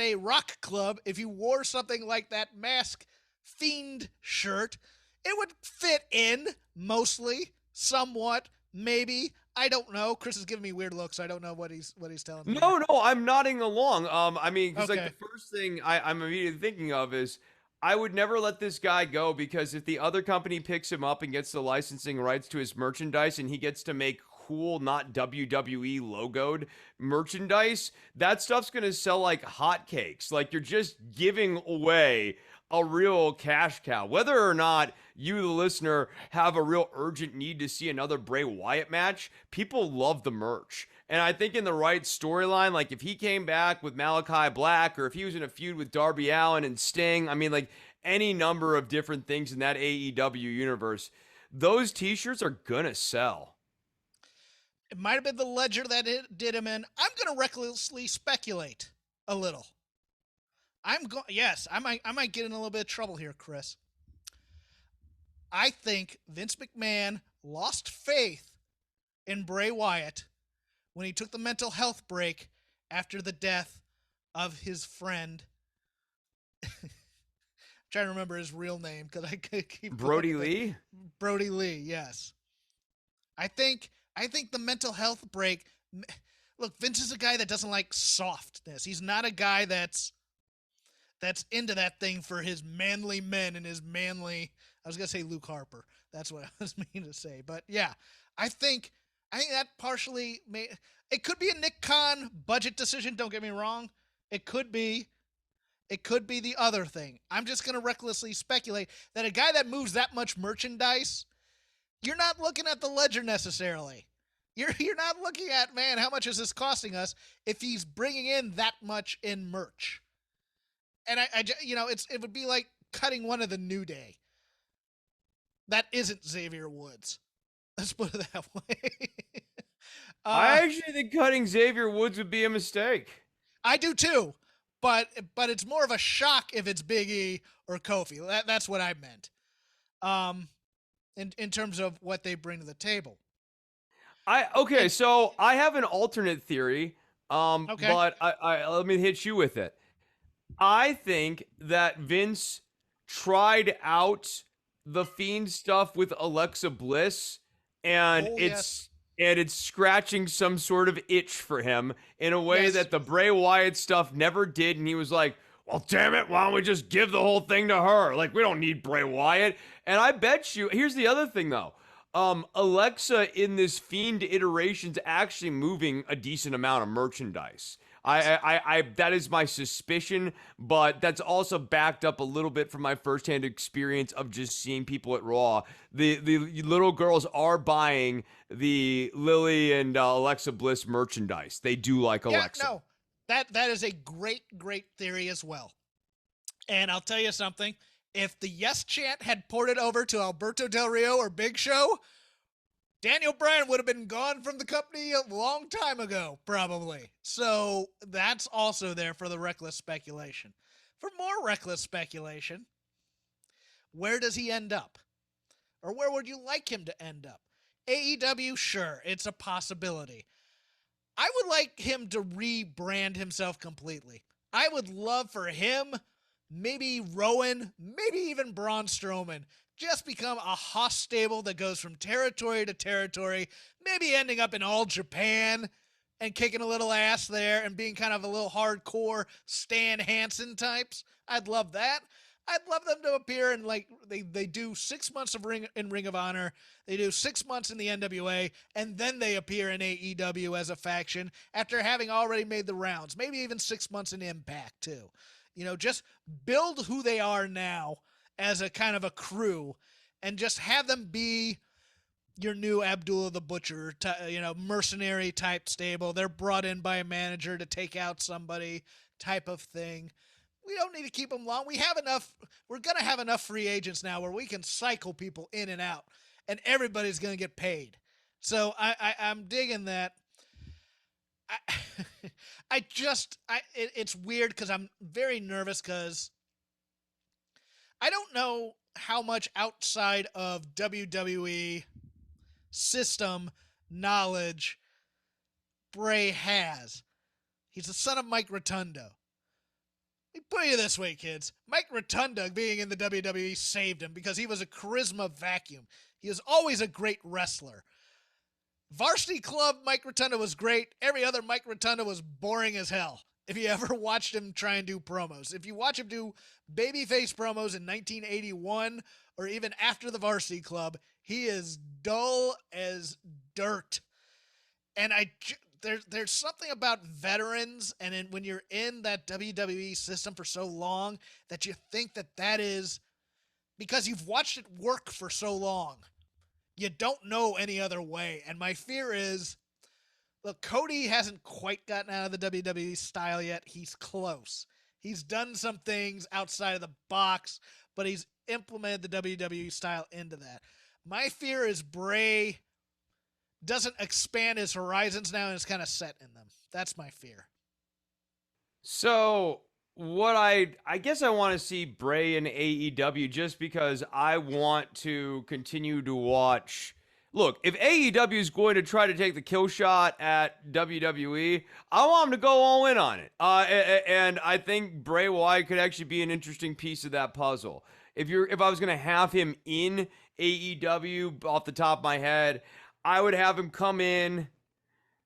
a rock club, if you wore something like that Mask Fiend shirt, it would fit in mostly, somewhat, maybe. I don't know. Chris is giving me weird looks. I don't know what he's telling me. No, I'm nodding along. I mean, because Okay. like the first thing I'm immediately thinking of is I would never let this guy go because if the other company picks him up and gets the licensing rights to his merchandise and he gets to make cool, not WWE logoed merchandise, that stuff's gonna sell like hotcakes. Like you're just giving away a real cash cow. Whether or not you, the listener, have a real urgent need to see another Bray Wyatt match, people love the merch. And I think in the right storyline, like if he came back with Malachi Black or if he was in a feud with Darby Allin and Sting, I mean, like any number of different things in that AEW universe, those t-shirts are gonna sell. It might have been the ledger that it did him in. I'm going to recklessly speculate a little. I might get in a little bit of trouble here, Chris. I think Vince McMahon lost faith in Bray Wyatt when he took the mental health break after the death of his friend. I'm trying to remember his real name because I keep Brody Lee? Brody Lee, yes. I think the mental health break. Look, Vince is a guy that doesn't like softness. He's not a guy that's into that thing for his manly men and his manly. I was gonna say Luke Harper. That's what I was meaning to say. But yeah, I think that partially it could be a Nick Khan budget decision. Don't get me wrong. It could be the other thing. I'm just gonna recklessly speculate that a guy that moves that much merchandise, you're not looking at the ledger necessarily. You're not looking at, man, how much is this costing us if he's bringing in that much in merch. And it would be like cutting one of the New Day. That isn't Xavier Woods. Let's put it that way. I actually think cutting Xavier Woods would be a mistake. I do too, but it's more of a shock if it's Big E or Kofi. That's what I meant. In terms of what they bring to the table. So I have an alternate theory. Okay. But I let me hit you with it. I think that Vince tried out the Fiend stuff with Alexa Bliss, and it's scratching some sort of itch for him in a way that the Bray Wyatt stuff never did, and he was like, well, damn it, why don't we just give the whole thing to her? Like, we don't need Bray Wyatt. And I bet you, here's the other thing, though. Alexa in this Fiend iteration's actually moving a decent amount of merchandise. I that is my suspicion, but that's also backed up a little bit from my firsthand experience of just seeing people at Raw. The little girls are buying the Lily and Alexa Bliss merchandise. They do like Alexa. No, that is a great theory as well. And I'll tell you something. If the Yes chant had ported over to Alberto Del Rio or Big Show, Daniel Bryan would have been gone from the company a long time ago, probably. So that's also there for the reckless speculation. For more reckless speculation, where does he end up? Or where would you like him to end up? AEW, sure, it's a possibility. I would like him to rebrand himself completely. I would love for him, maybe Rowan, maybe even Braun Strowman, just become a Haas stable that goes from territory to territory, maybe ending up in All Japan and kicking a little ass there and being kind of a little hardcore Stan Hansen types. I'd love that. I'd love them to appear in, like, they do 6 months of Ring of Honor, they do 6 months in the NWA, and then they appear in AEW as a faction after having already made the rounds. Maybe even 6 months in Impact too. Just build who they are now as a kind of a crew and just have them be your new Abdullah the Butcher, mercenary type stable. They're brought in by a manager to take out somebody type of thing. We don't need to keep them long. We're going to have enough free agents now where we can cycle people in and out and everybody's going to get paid. So I'm digging that. I, it's weird because I'm very nervous because I don't know how much outside of WWE system knowledge Bray has. He's the son of Mike Rotundo. Let me put it this way, kids. Mike Rotundo being in the WWE saved him because he was a charisma vacuum. He was always a great wrestler. Varsity Club, Mike Rotundo was great. Every other Mike Rotundo was boring as hell. If you ever watched him try and do promos. If you watch him do babyface promos in 1981 or even after the Varsity Club, he is dull as dirt. And there's something about veterans and when you're in that WWE system for so long that you think that is because you've watched it work for so long. You don't know any other way. And my fear is, look, Cody hasn't quite gotten out of the WWE style yet. He's close. He's done some things outside of the box, but he's implemented the WWE style into that. My fear is Bray doesn't expand his horizons now and is kind of set in them. That's my fear. So what I guess I want to see Bray in AEW just because I want to continue to watch. Look, if AEW is going to try to take the kill shot at WWE, I want them to go all in on it. And I think Bray Wyatt could actually be an interesting piece of that puzzle. If I was going to have him in AEW off the top of my head, I would have him come in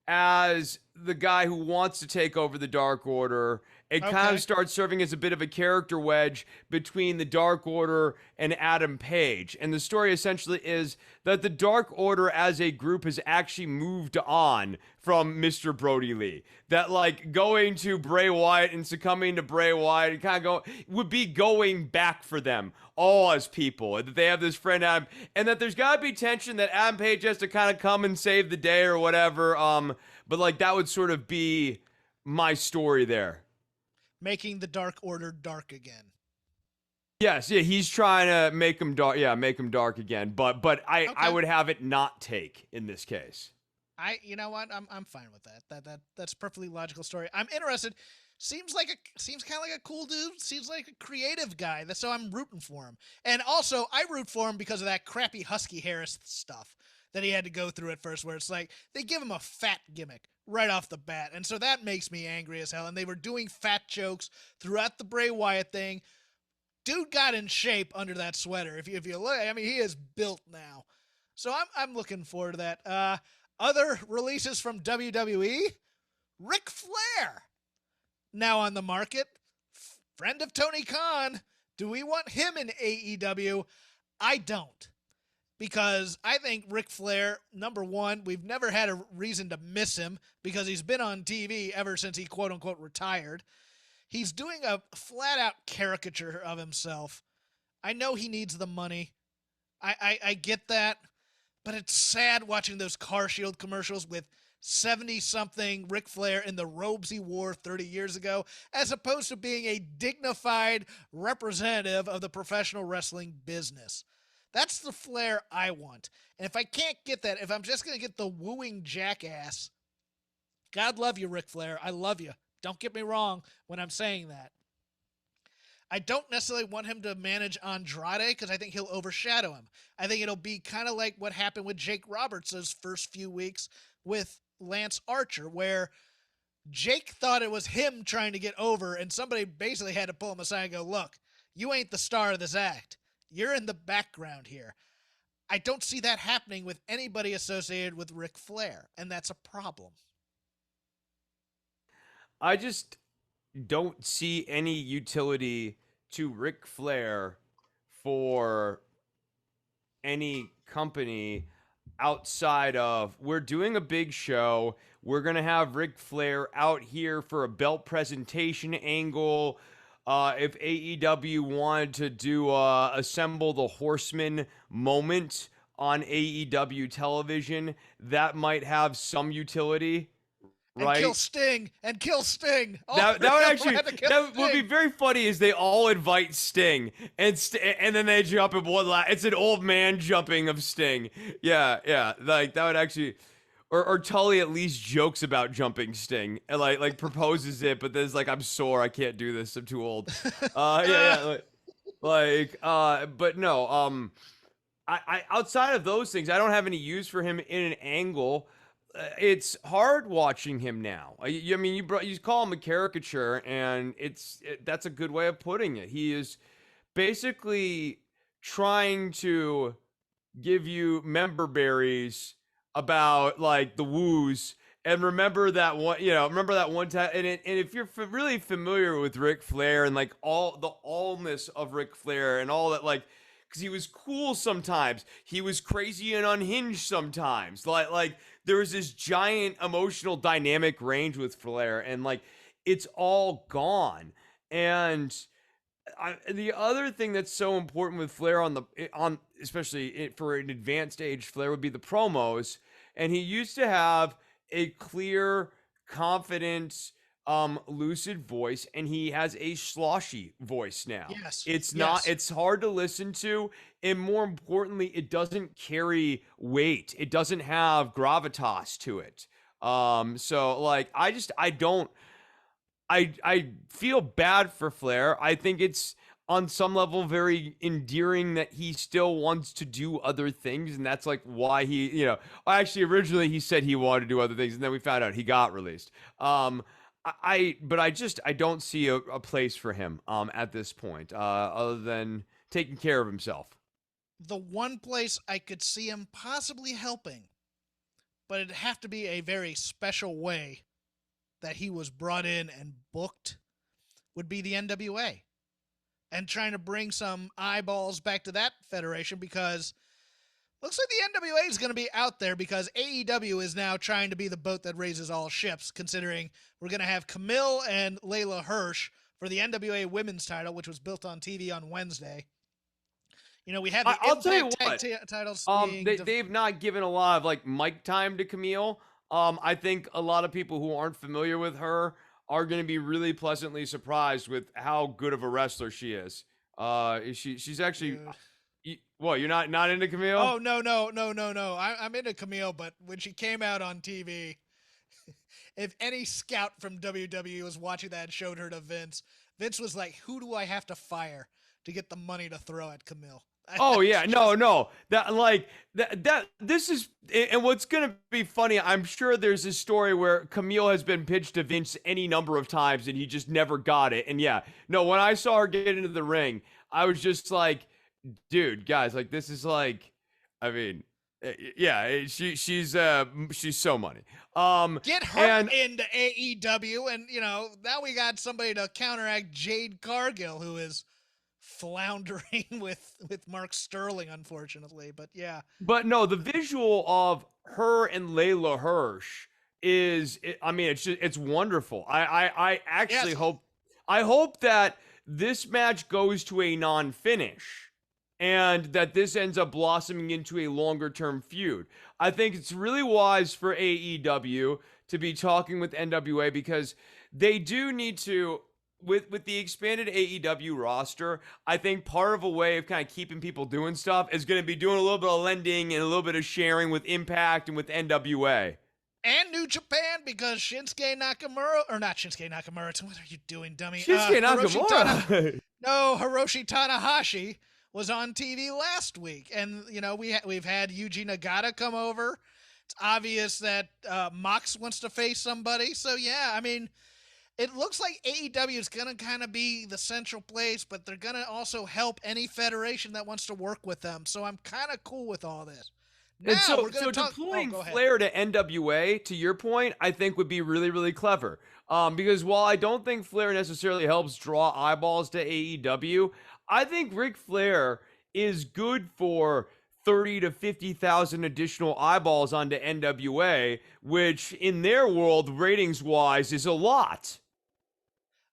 as the guy who wants to take over the Dark Order and kind of start serving as a bit of a character wedge between the Dark Order and Adam Page. And the story essentially is that the Dark Order as a group has actually moved on from Mr. Brody Lee. That like going to Bray Wyatt and succumbing to Bray Wyatt kind of would be going back for them all as people. And that they have this friend Adam, and that there's got to be tension that Adam Page has to kind of come and save the day or whatever. But like that would sort of be my story there. Making the Dark Order dark again. Yes, yeah, he's trying to make him dark. Yeah, make him dark again. But I would have it not take in this case. You know what? I'm fine with that. That's a perfectly logical story. I'm interested. Seems kind of like a cool dude. Seems like a creative guy. So I'm rooting for him. And also, I root for him because of that crappy Husky Harris stuff that he had to go through at first, where it's like they give him a fat gimmick right off the bat. And so that makes me angry as hell. And they were doing fat jokes throughout the Bray Wyatt thing. Dude got in shape under that sweater. If you look, I mean, he is built now. So I'm looking forward to that. Other releases from WWE, Ric Flair now on the market. Friend of Tony Khan. Do we want him in AEW? I don't. Because I think Ric Flair, number one, we've never had a reason to miss him because he's been on TV ever since he quote-unquote retired. He's doing a flat-out caricature of himself. I know he needs the money. I get that. But it's sad watching those Car Shield commercials with 70-something Ric Flair in the robes he wore 30 years ago, as opposed to being a dignified representative of the professional wrestling business. That's the Flair I want. And if I can't get that, if I'm just going to get the wooing jackass, God love you, Ric Flair. I love you. Don't get me wrong when I'm saying that. I don't necessarily want him to manage Andrade because I think he'll overshadow him. I think it'll be kind of like what happened with Jake Roberts those first few weeks with Lance Archer, where Jake thought it was him trying to get over, and somebody basically had to pull him aside and go, look, you ain't the star of this act. You're in the background here. I don't see that happening with anybody associated with Ric Flair, and that's a problem. I just don't see any utility to Ric Flair for any company outside of, we're doing a big show, we're going to have Ric Flair out here for a belt presentation angle. If AEW wanted to do assemble the Horseman moment on AEW television, that might have some utility. Right? And kill Sting. Oh, that would actually would be very funny. Is they all invite Sting and then they jump in one lap. It's an old man jumping of Sting. Yeah, like that would actually. or Tully at least jokes about jumping Sting and like proposes it, but then it's like, I'm sore, I can't do this, I'm too old. But no, I outside of those things, I don't have any use for him in an angle. It's hard watching him now. I mean, you call him a caricature, and that's a good way of putting it. He is basically trying to give you member berries about like the woos. And remember that one time. And if you're really familiar with Ric Flair and like all the allness of Ric Flair and all that, like, because he was cool sometimes, he was crazy and unhinged sometimes. Like there was this giant emotional dynamic range with Flair, and like it's all gone. And the other thing that's so important with Flair on especially for an advanced age Flair would be the promos, and he used to have a clear, confident, lucid voice, and he has a sloshy voice now. Yes, it's yes. not. It's hard to listen to, and more importantly, it doesn't carry weight. It doesn't have gravitas to it. So like, I don't. I feel bad for Flair. I think it's on some level very endearing that he still wants to do other things, and that's like why he, actually originally he said he wanted to do other things, and then we found out he got released. But I don't see a place for him at this point, other than taking care of himself. The one place I could see him possibly helping, but it'd have to be a very special way that he was brought in and booked, would be the NWA. And trying to bring some eyeballs back to that federation, because looks like the NWA is going to be out there, because AEW is now trying to be the boat that raises all ships, considering we're going to have Camille and Layla Hirsch for the NWA women's title, which was built on TV on Wednesday. We had the I'll tell you Impact what, titles. They've not given a lot of like mic time to Camille. I think a lot of people who aren't familiar with her are going to be really pleasantly surprised with how good of a wrestler she is. She's actually. What, you're not into Camille? Oh, no. I'm into Camille, but when she came out on TV, if any scout from WWE was watching that and showed her to Vince was like, who do I have to fire to get the money to throw at Camille? Oh yeah, no. This is, and what's gonna be funny, I'm sure there's a story where Camille has been pitched to Vince any number of times and he just never got it. And yeah, no, when I saw her get into the ring, I was just like, dude, guys, like this is like, I mean, yeah, she's so money. Get her into AEW, and now we got somebody to counteract Jade Cargill, who is floundering with Mark Sterling, unfortunately. But yeah. But no, the visual of her and Layla Hirsch it's wonderful. I actually hope that this match goes to a non-finish, and that this ends up blossoming into a longer term feud. I think it's really wise for AEW to be talking with NWA, because they do need to, with the expanded AEW roster, I think part of a way of kind of keeping people doing stuff is going to be doing a little bit of lending and a little bit of sharing with Impact and with NWA. And New Japan, because Shinsuke Nakamura, or not Shinsuke Nakamura, what are you doing, dummy? Shinsuke Nakamura? Hiroshi Tanahashi was on TV last week. And, we've had Yuji Nagata come over. It's obvious that Mox wants to face somebody. So, yeah, I mean, it looks like AEW is going to kind of be the central place, but they're going to also help any federation that wants to work with them. So I'm kind of cool with all this. Now, and so deploying Flair to NWA, to your point, I think would be really, really clever. Because while I don't think Flair necessarily helps draw eyeballs to AEW, I think Ric Flair is good for 30 to 50,000 additional eyeballs onto NWA, which in their world, ratings-wise, is a lot.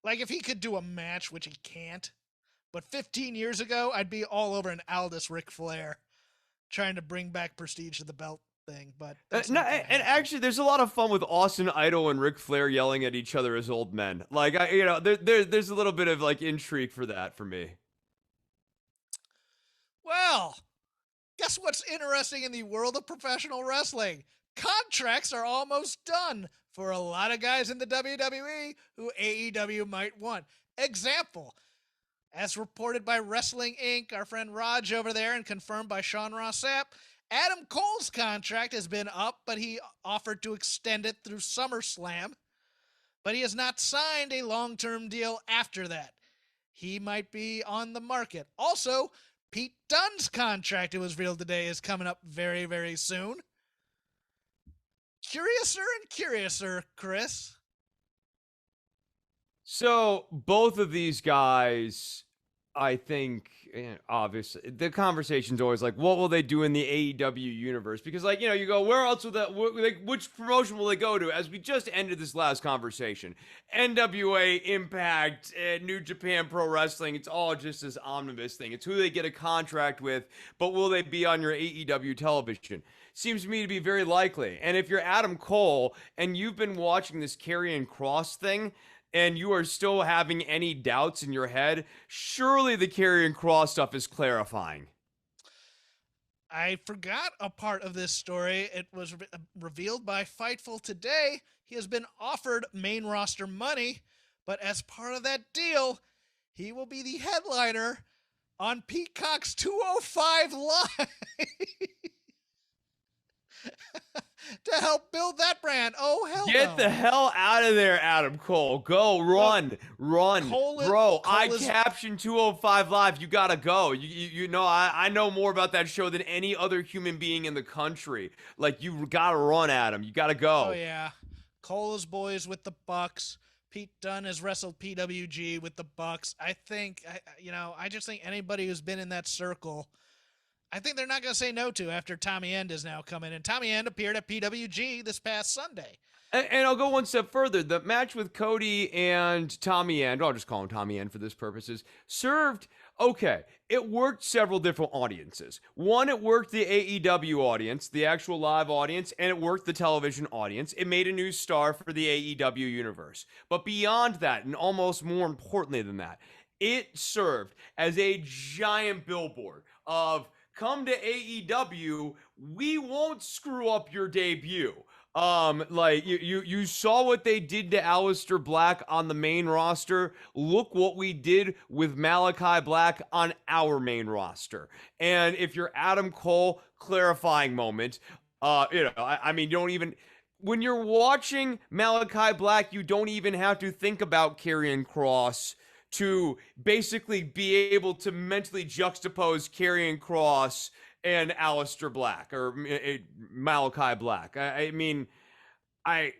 Like, if he could do a match, which he can't, but 15 years ago, I'd be all over an Aldis Ric Flair trying to bring back prestige to the belt thing. But actually, there's a lot of fun with Austin Idol and Ric Flair yelling at each other as old men. Like, there's a little bit of like intrigue for that for me. Well, guess what's interesting in the world of professional wrestling? contracts are almost done for a lot of guys in the WWE who AEW might want. Example, as reported by Wrestling Inc., our friend Raj over there, and confirmed by Sean Ross Sapp, Adam Cole's contract has been up, but he offered to extend it through SummerSlam. But he has not signed a long-term deal after that. He might be on the market. Also, Pete Dunne's contract, it was revealed today, is coming up very, very soon. Curiouser and curiouser, Chris. So both of these guys, I think, obviously, the conversation's always like, what will they do in the AEW universe? Because, like, you go, where else will that, like, which promotion will they go to? As we just ended this last conversation, NWA, Impact, New Japan Pro Wrestling, it's all just this omnibus thing. It's who they get a contract with, but will they be on your AEW television? Seems to me to be very likely. And if you're Adam Cole and you've been watching this Karrion Kross thing, and you are still having any doubts in your head, surely the Karrion Kross stuff is clarifying. I forgot a part of this story. It was revealed by Fightful today. He has been offered main roster money, but as part of that deal, he will be the headliner on Peacock's 205 Live. To help build that brand. Oh, hell Get the hell out of there, Adam Cole. Go, run. Bro, I captioned 205 Live. You gotta go. You know, I know more about that show than any other human being in the country. Like, you gotta run, Adam. You gotta go. Oh, yeah. Cole is boys with the Bucks. Pete Dunne has wrestled PWG with the Bucks. I just think anybody who's been in that circle, I think they're not going to say no to after Tommy End is now coming in. Tommy End appeared at PWG this past Sunday. And I'll go one step further. The match with Cody and Tommy End, I'll just call him Tommy End for this purposes, served, okay, it worked several different audiences. One, it worked the AEW audience, the actual live audience, and it worked the television audience. It made a new star for the AEW universe. But beyond that, and almost more importantly than that, it served as a giant billboard of, come to AEW, we won't screw up your debut. Like, you saw what they did to Aleister Black on the main roster. Look what we did with Malachi Black on our main roster. And if you're Adam Cole, clarifying moment, I mean, you don't even, when you're watching Malachi Black, you don't even have to think about Karrion Kross to basically be able to mentally juxtapose Karrion Kross and Aleister Black or Malachi Black. I mean, I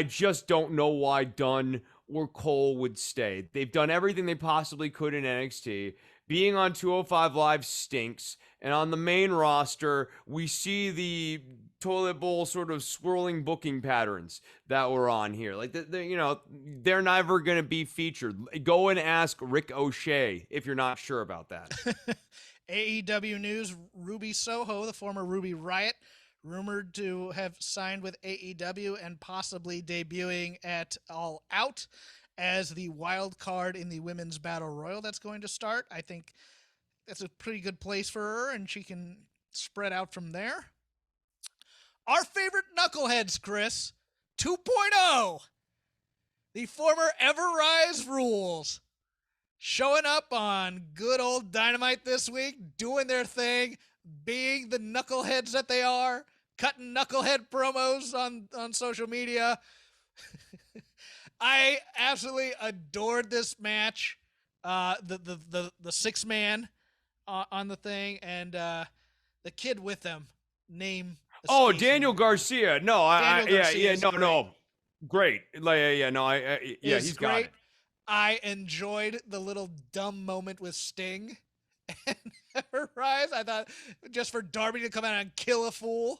just don't know why Dunne or Cole would stay. They've done everything they possibly could in NXT. Being on 205 Live stinks. And on the main roster, we see the toilet bowl sort of swirling booking patterns that were on here. Like, they're never going to be featured. Go and ask Rick O'Shea if you're not sure about that. AEW news, Ruby Soho, the former Ruby Riott, rumored to have signed with AEW and possibly debuting at All Out as the wild card in the Women's Battle Royal that's going to start. I think that's a pretty good place for her, and she can spread out from there. Our favorite knuckleheads, Chris, 2.0, the former Ever Rise Rules, showing up on good old Dynamite this week, doing their thing, being the knuckleheads that they are, cutting knucklehead promos on social media. I absolutely adored this match. The 6-man on the thing, and the kid with them, name. Oh, Daniel Garcia. No, no. Great. He's great. got it. I enjoyed the little dumb moment with Sting and Rise. I thought just for Darby to come out and kill a fool.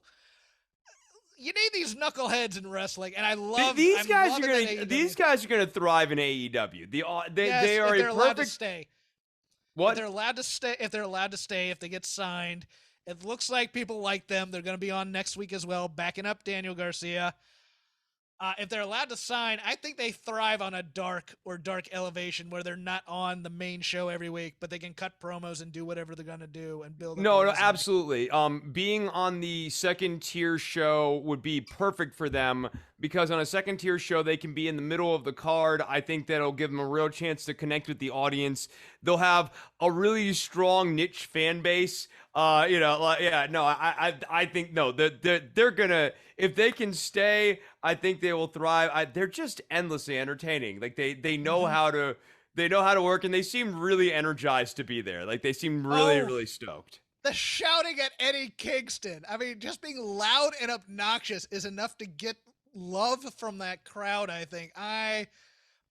You need these knuckleheads in wrestling, and I love these guys. These guys are going to thrive in AEW. They are a perfect. Stay. What? If they're allowed to stay, if they get signed, it looks like people like them. They're going to be on next week as well, backing up Daniel Garcia. If they're allowed to sign, I think they thrive on a dark elevation where they're not on the main show every week, but they can cut promos and do whatever they're going to do and build up No, a no, resume. absolutely. Being on the second tier show would be perfect for them because on a second tier show they can be in the middle of the card. I think that'll give them a real chance to connect with the audience. They'll have a really strong niche fan base. I think no, they're gonna, if they can stay, I think they will thrive. They're just endlessly entertaining. Like they know how to. They know how to work, and they seem really energized to be there. Like, they seem really stoked. The shouting at Eddie Kingston. I mean, just being loud and obnoxious is enough to get love from that crowd, I think. I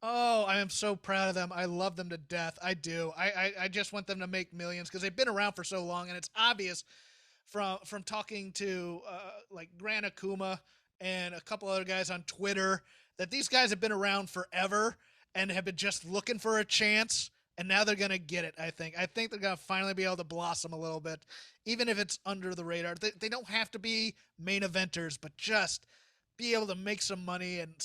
am so proud of them. I love them to death. I do. I just want them to make millions because they've been around for so long, and it's obvious from talking to, like, Grant Akuma and a couple other guys on Twitter that these guys have been around forever and have been just looking for a chance, and now they're going to get it, I think. I think they're going to finally be able to blossom a little bit, even if it's under the radar. They don't have to be main eventers, but just be able to make some money and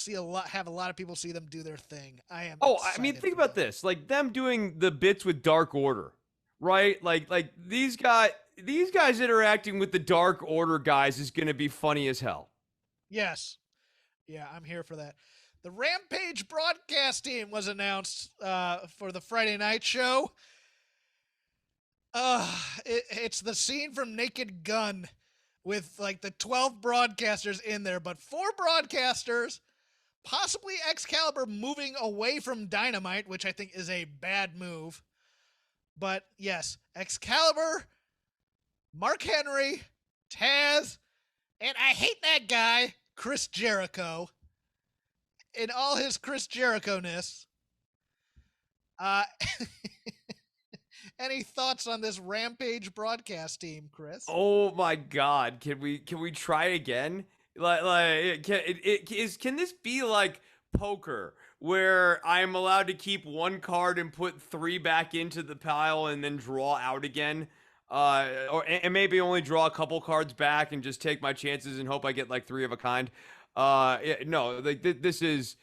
have a lot of people see them do their thing. I am I mean, think about this. Like, them doing the bits with Dark Order, right? Like these guys interacting with the Dark Order guys is going to be funny as hell. Yes. Yeah, I'm here for that. The Rampage broadcast team was announced for the Friday night show. It's the scene from Naked Gun with like the 12 broadcasters in there, but 4 broadcasters, possibly Excalibur moving away from Dynamite, which I think is a bad move. But yes, Excalibur, Mark Henry, Taz, and I hate that guy, Chris Jericho. In all his Chris Jericho-ness. Any thoughts on this Rampage broadcast team, Chris? Oh my God! Can we try again? Can this be like poker, where I'm allowed to keep one card and put 3 back into the pile and then draw out again? And maybe only draw a couple cards back and just take my chances and hope I get like 3 of a kind. This is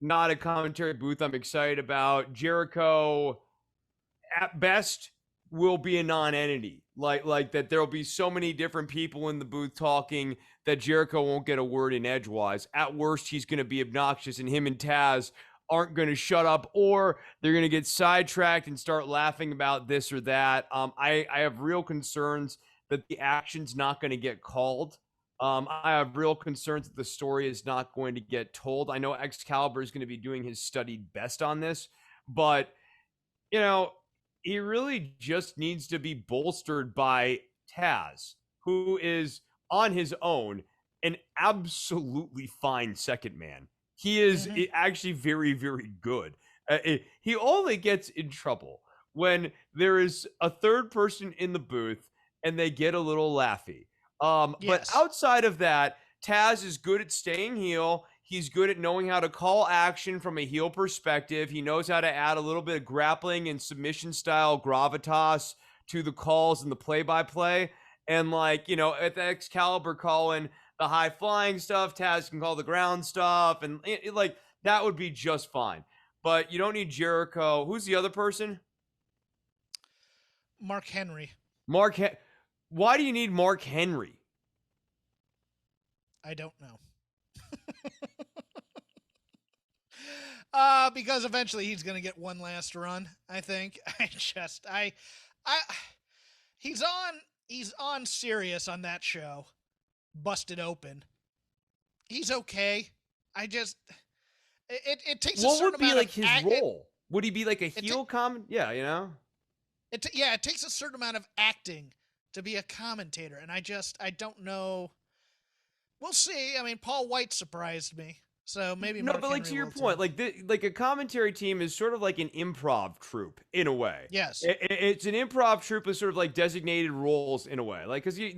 not a commentary booth I'm excited about. Jericho, at best, will be a non-entity. Like that there'll be so many different people in the booth talking that Jericho won't get a word in edgewise. At worst, he's going to be obnoxious, and him and Taz aren't going to shut up, or they're going to get sidetracked and start laughing about this or that. I have real concerns that the action's not going to get called. I have real concerns that the story is not going to get told. I know Excalibur is going to be doing his studied best on this, but, he really just needs to be bolstered by Taz, who is on his own an absolutely fine second man. He is actually very, very good. He only gets in trouble when there is a third person in the booth and they get a little laughy. But outside of that, Taz is good at staying heel. He's good at knowing how to call action from a heel perspective. He knows how to add a little bit of grappling and submission style gravitas to the calls and the play-by-play. And at the Excalibur calling the high flying stuff, Taz can call the ground stuff. And that would be just fine. But you don't need Jericho. Who's the other person? Mark Henry. Why do you need Mark Henry? I don't know. Because eventually he's going to get one last run, I think. He's on Sirius on that show. Busted Open. He's okay. It takes a certain amount of... What would be like his role? Would he be like a heel comment? Yeah, It takes a certain amount of acting to be a commentator, and I don't know. We'll see. I mean, Paul White surprised me, so maybe no. Mark But Henry to your will point, too. like a commentary team is sort of like an improv troupe in a way. Yes, it's an improv troupe with sort of like designated roles in a way, like because you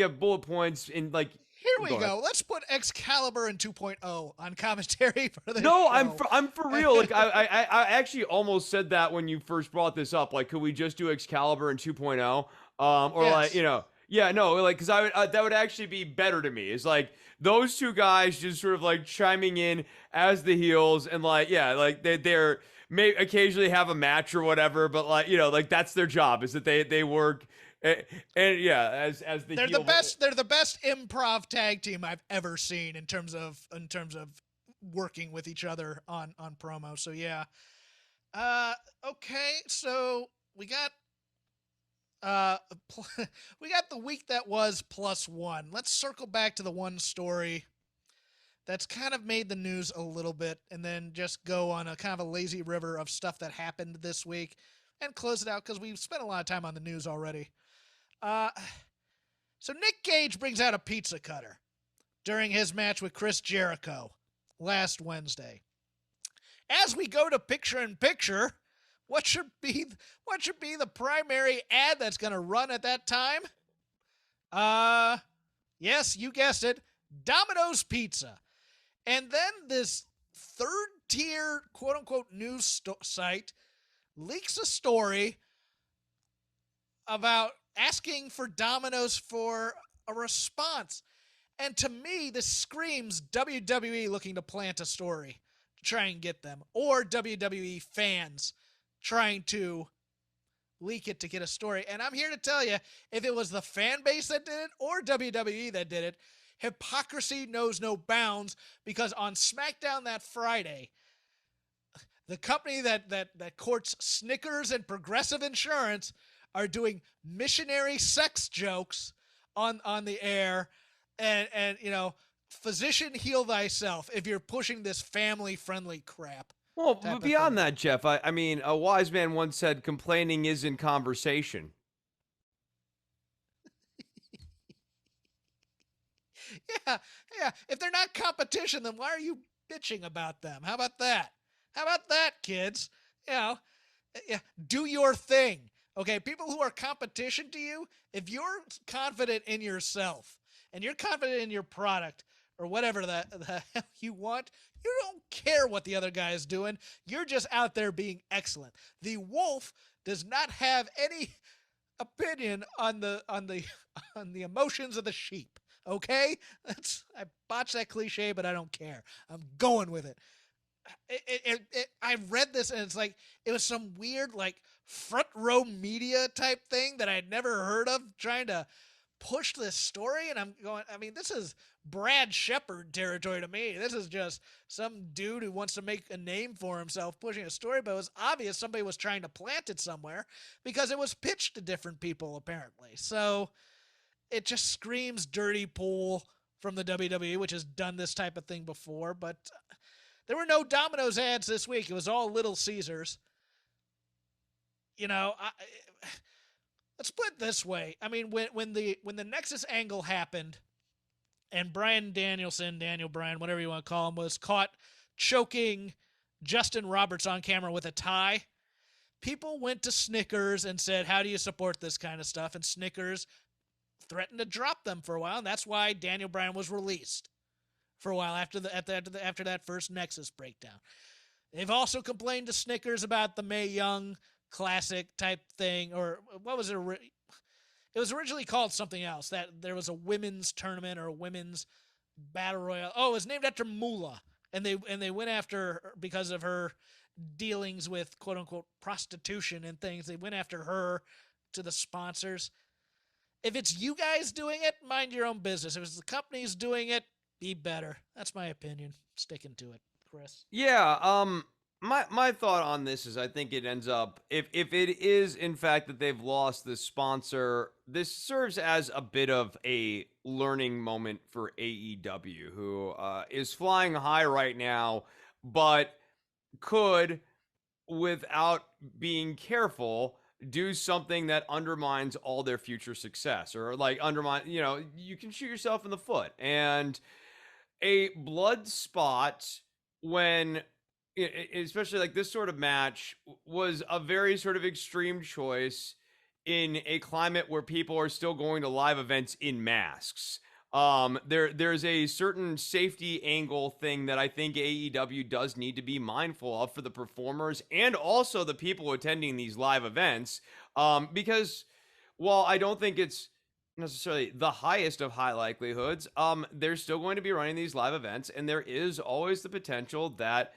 have bullet points in like. Here we go. Let's put Excalibur in 2.0 on commentary for the No, show. I'm for real. Like I actually almost said that when you first brought this up. Like, could we just do Excalibur in 2.0? Or yes. Yeah, no, like, because I would that would actually be better to me. Is like those two guys just sort of like chiming in as the heels, and like, yeah, like they're may occasionally have a match or whatever, but like, like that's their job, is that they work, and yeah, as the They're the heel. best. They're the best improv tag team I've ever seen in terms of working with each other on promo. So yeah. Okay. So we got uh we got the week that was +1. Let's circle back to the one story that's kind of made the news a little bit, and then just go on a kind of a lazy river of stuff that happened this week and close it out because we've spent a lot of time on the news already. Uh, so Nick Gage brings out a pizza cutter during his match with Chris Jericho last Wednesday. As we go to picture in picture, what should be the primary ad that's going to run at that time? Yes, you guessed it, Domino's Pizza. And then this third tier quote unquote news site leaks a story about asking for Domino's for a response. And to me, this screams WWE looking to plant a story to try and get them, or WWE fans trying to leak it to get a story. And I'm here to tell you, if it was the fan base that did it or WWE that did it, hypocrisy knows no bounds, because on SmackDown that Friday, the company that courts Snickers and Progressive Insurance are doing missionary sex jokes on the air, and physician heal thyself if you're pushing this family friendly crap. Well, but beyond that, Jeff, I mean, a wise man once said, complaining isn't conversation. Yeah. If they're not competition, then why are you bitching about them? How about that? How about that, kids? Yeah, do your thing. Okay, people who are competition to you, if you're confident in yourself and you're confident in your product or whatever the hell you want, you don't care what the other guy is doing. You're just out there being excellent. The wolf does not have any opinion on the emotions of the sheep. Okay, I botched that cliche, but I don't care. I'm going with it. I read this and it's like it was some weird like front row media type thing that I'd never heard of, trying to push this story, and I'm going, I mean, this is Brad Shepard territory to me. This is just some dude who wants to make a name for himself pushing a story, but it was obvious somebody was trying to plant it somewhere because it was pitched to different people apparently. So it just screams dirty pool from the WWE, which has done this type of thing before, but there were no Domino's ads this week. It was all Little Caesars. Let's put it this way. I mean, when the Nexus angle happened, and Daniel Bryan, whatever you want to call him, was caught choking Justin Roberts on camera with a tie, people went to Snickers and said, "How do you support this kind of stuff?" And Snickers threatened to drop them for a while, and that's why Daniel Bryan was released for a while after that first Nexus breakdown. They've also complained to Snickers about the Mae Young Classic type thing, or what was it? It was originally called something else. That there was a women's tournament or a women's battle royal. Oh, it was named after Moolah, and they went after her because of her dealings with quote unquote prostitution and things. They went after her to the sponsors. If it's you guys doing it, mind your own business. If it's the companies doing it, be better. That's my opinion. Sticking to it, Chris. Yeah, my thought on this is I think it ends up, if it is in fact that they've lost this sponsor, this serves as a bit of a learning moment for AEW, who is flying high right now, but could, without being careful, do something that undermines all their future success, or like undermine, you can shoot yourself in the foot. And a blood spot, when especially like this sort of match, was a very sort of extreme choice in a climate where people are still going to live events in masks. There's a certain safety angle thing that I think AEW does need to be mindful of for the performers and also the people attending these live events. Because while I don't think it's necessarily the highest of high likelihoods, they're still going to be running these live events, and there is always the potential that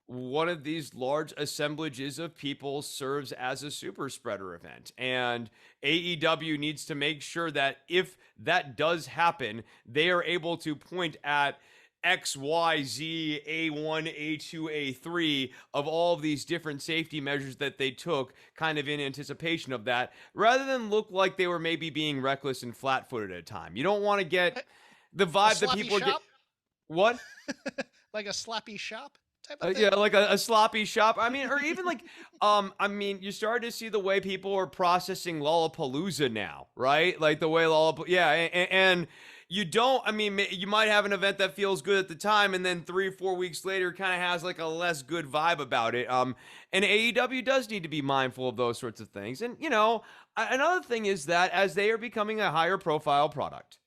one of these large assemblages of people serves as a super spreader event. And AEW needs to make sure that if that does happen, they are able to point at X, Y, Z, A1, A2, A3 of all of these different safety measures that they took kind of in anticipation of that, rather than look like they were maybe being reckless and flat footed at a time. You don't want to get the vibe that people get. What? Like a sloppy shop type of thing? Yeah, like a sloppy shop. I mean, or even like, I mean, you start to see the way people are processing Lollapalooza now, right? Like the way yeah, and you don't, I mean, you might have an event that feels good at the time, and then 3 or 4 weeks later kind of has like a less good vibe about it. And AEW does need to be mindful of those sorts of things. And, you know, another thing is that as they are becoming a higher profile product,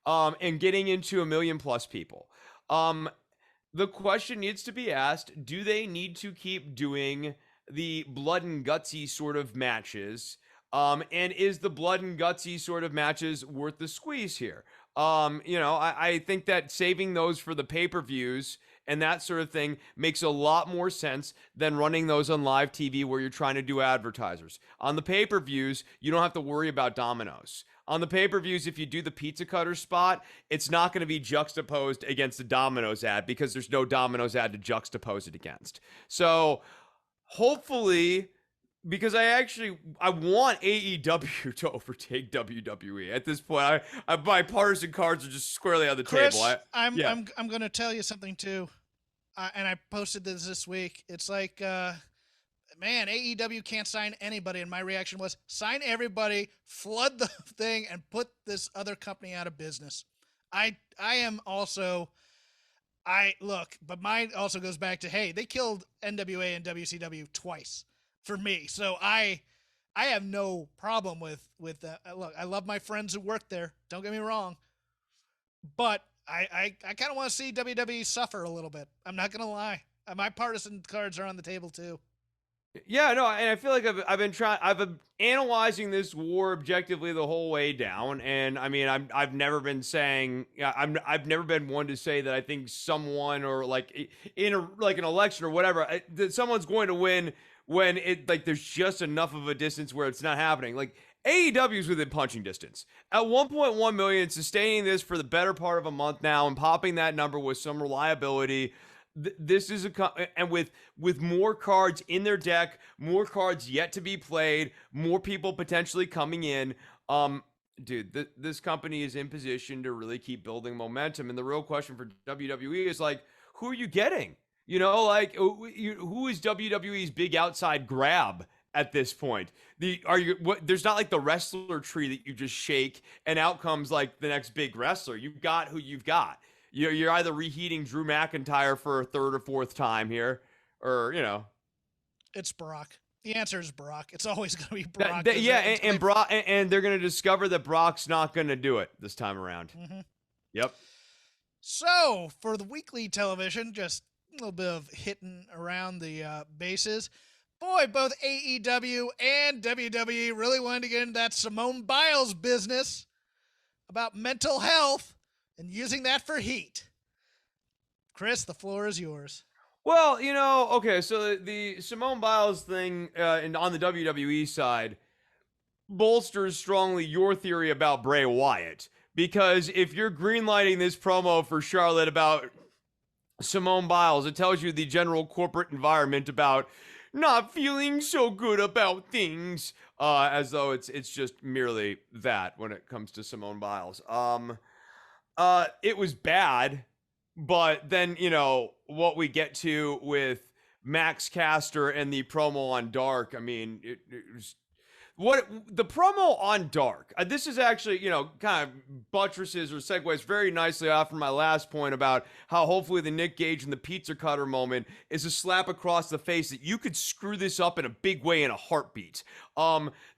and getting into 1 million plus people, the question needs to be asked, do they need to keep doing the blood and gutsy sort of matches? And is the blood and gutsy sort of matches worth the squeeze here? You know, I think that saving those for the pay-per-views and that sort of thing makes a lot more sense than running those on live TV where you're trying to do advertisers. On the pay-per-views, you don't have to worry about dominoes. On the pay-per-views, if you do the pizza cutter spot, it's not going to be juxtaposed against the Domino's ad because there's no Domino's ad to juxtapose it against. So hopefully, because I want AEW to overtake WWE at this point. My partisan cards are just squarely on the Chris, table. I'm going to tell you something too, and I posted this week. It's like, man, AEW can't sign anybody, and my reaction was sign everybody, flood the thing, and put this other company out of business. I am also. But mine also goes back to, hey, they killed NWA and WCW twice for me. So I have no problem with look, I love my friends who work there. Don't get me wrong. But I kind of want to see WWE suffer a little bit. I'm not going to lie. My partisan cards are on the table too. Yeah, no, and I feel like I've been analyzing this war objectively the whole way down, and I mean, I've never been saying, I've never been one to say that I think someone or like in like an election or whatever that someone's going to win when it like there's just enough of a distance where it's not happening. Like AEW is within punching distance at 1.1 million, sustaining this for the better part of a month now, and popping that number with some reliability. This is and with more cards in their deck, more cards yet to be played, more people potentially coming in. Dude, this company is in position to really keep building momentum. And the real question for WWE is like, who are you getting? You know, like who is WWE's big outside grab at this point? There's not like the wrestler tree that you just shake and out comes like the next big wrestler. You've got who you've got. You're either reheating Drew McIntyre for a third or fourth time here, or, you know. It's Brock. The answer is Brock. It's always going to be Brock. And Brock, and they're going to discover that Brock's not going to do it this time around. Mm-hmm. Yep. So, for the weekly television, just a little bit of hitting around the bases. Boy, both AEW and WWE really wanted to get into that Simone Biles business about mental health and using that for heat. Chris, the floor is yours. Well, you know, okay, so the Simone Biles thing on the WWE side bolsters strongly your theory about Bray Wyatt. Because if you're greenlighting this promo for Charlotte about Simone Biles, it tells you the general corporate environment about not feeling so good about things, as though it's just merely that when it comes to Simone Biles. It was bad, but then, you know, what we get to with Max Caster and the promo on Dark, I mean, it was what the promo on Dark. This is actually, you know, kind of buttresses or segues very nicely off from my last point about how hopefully the Nick Gage and the pizza cutter moment is a slap across the face that you could screw this up in a big way in a heartbeat.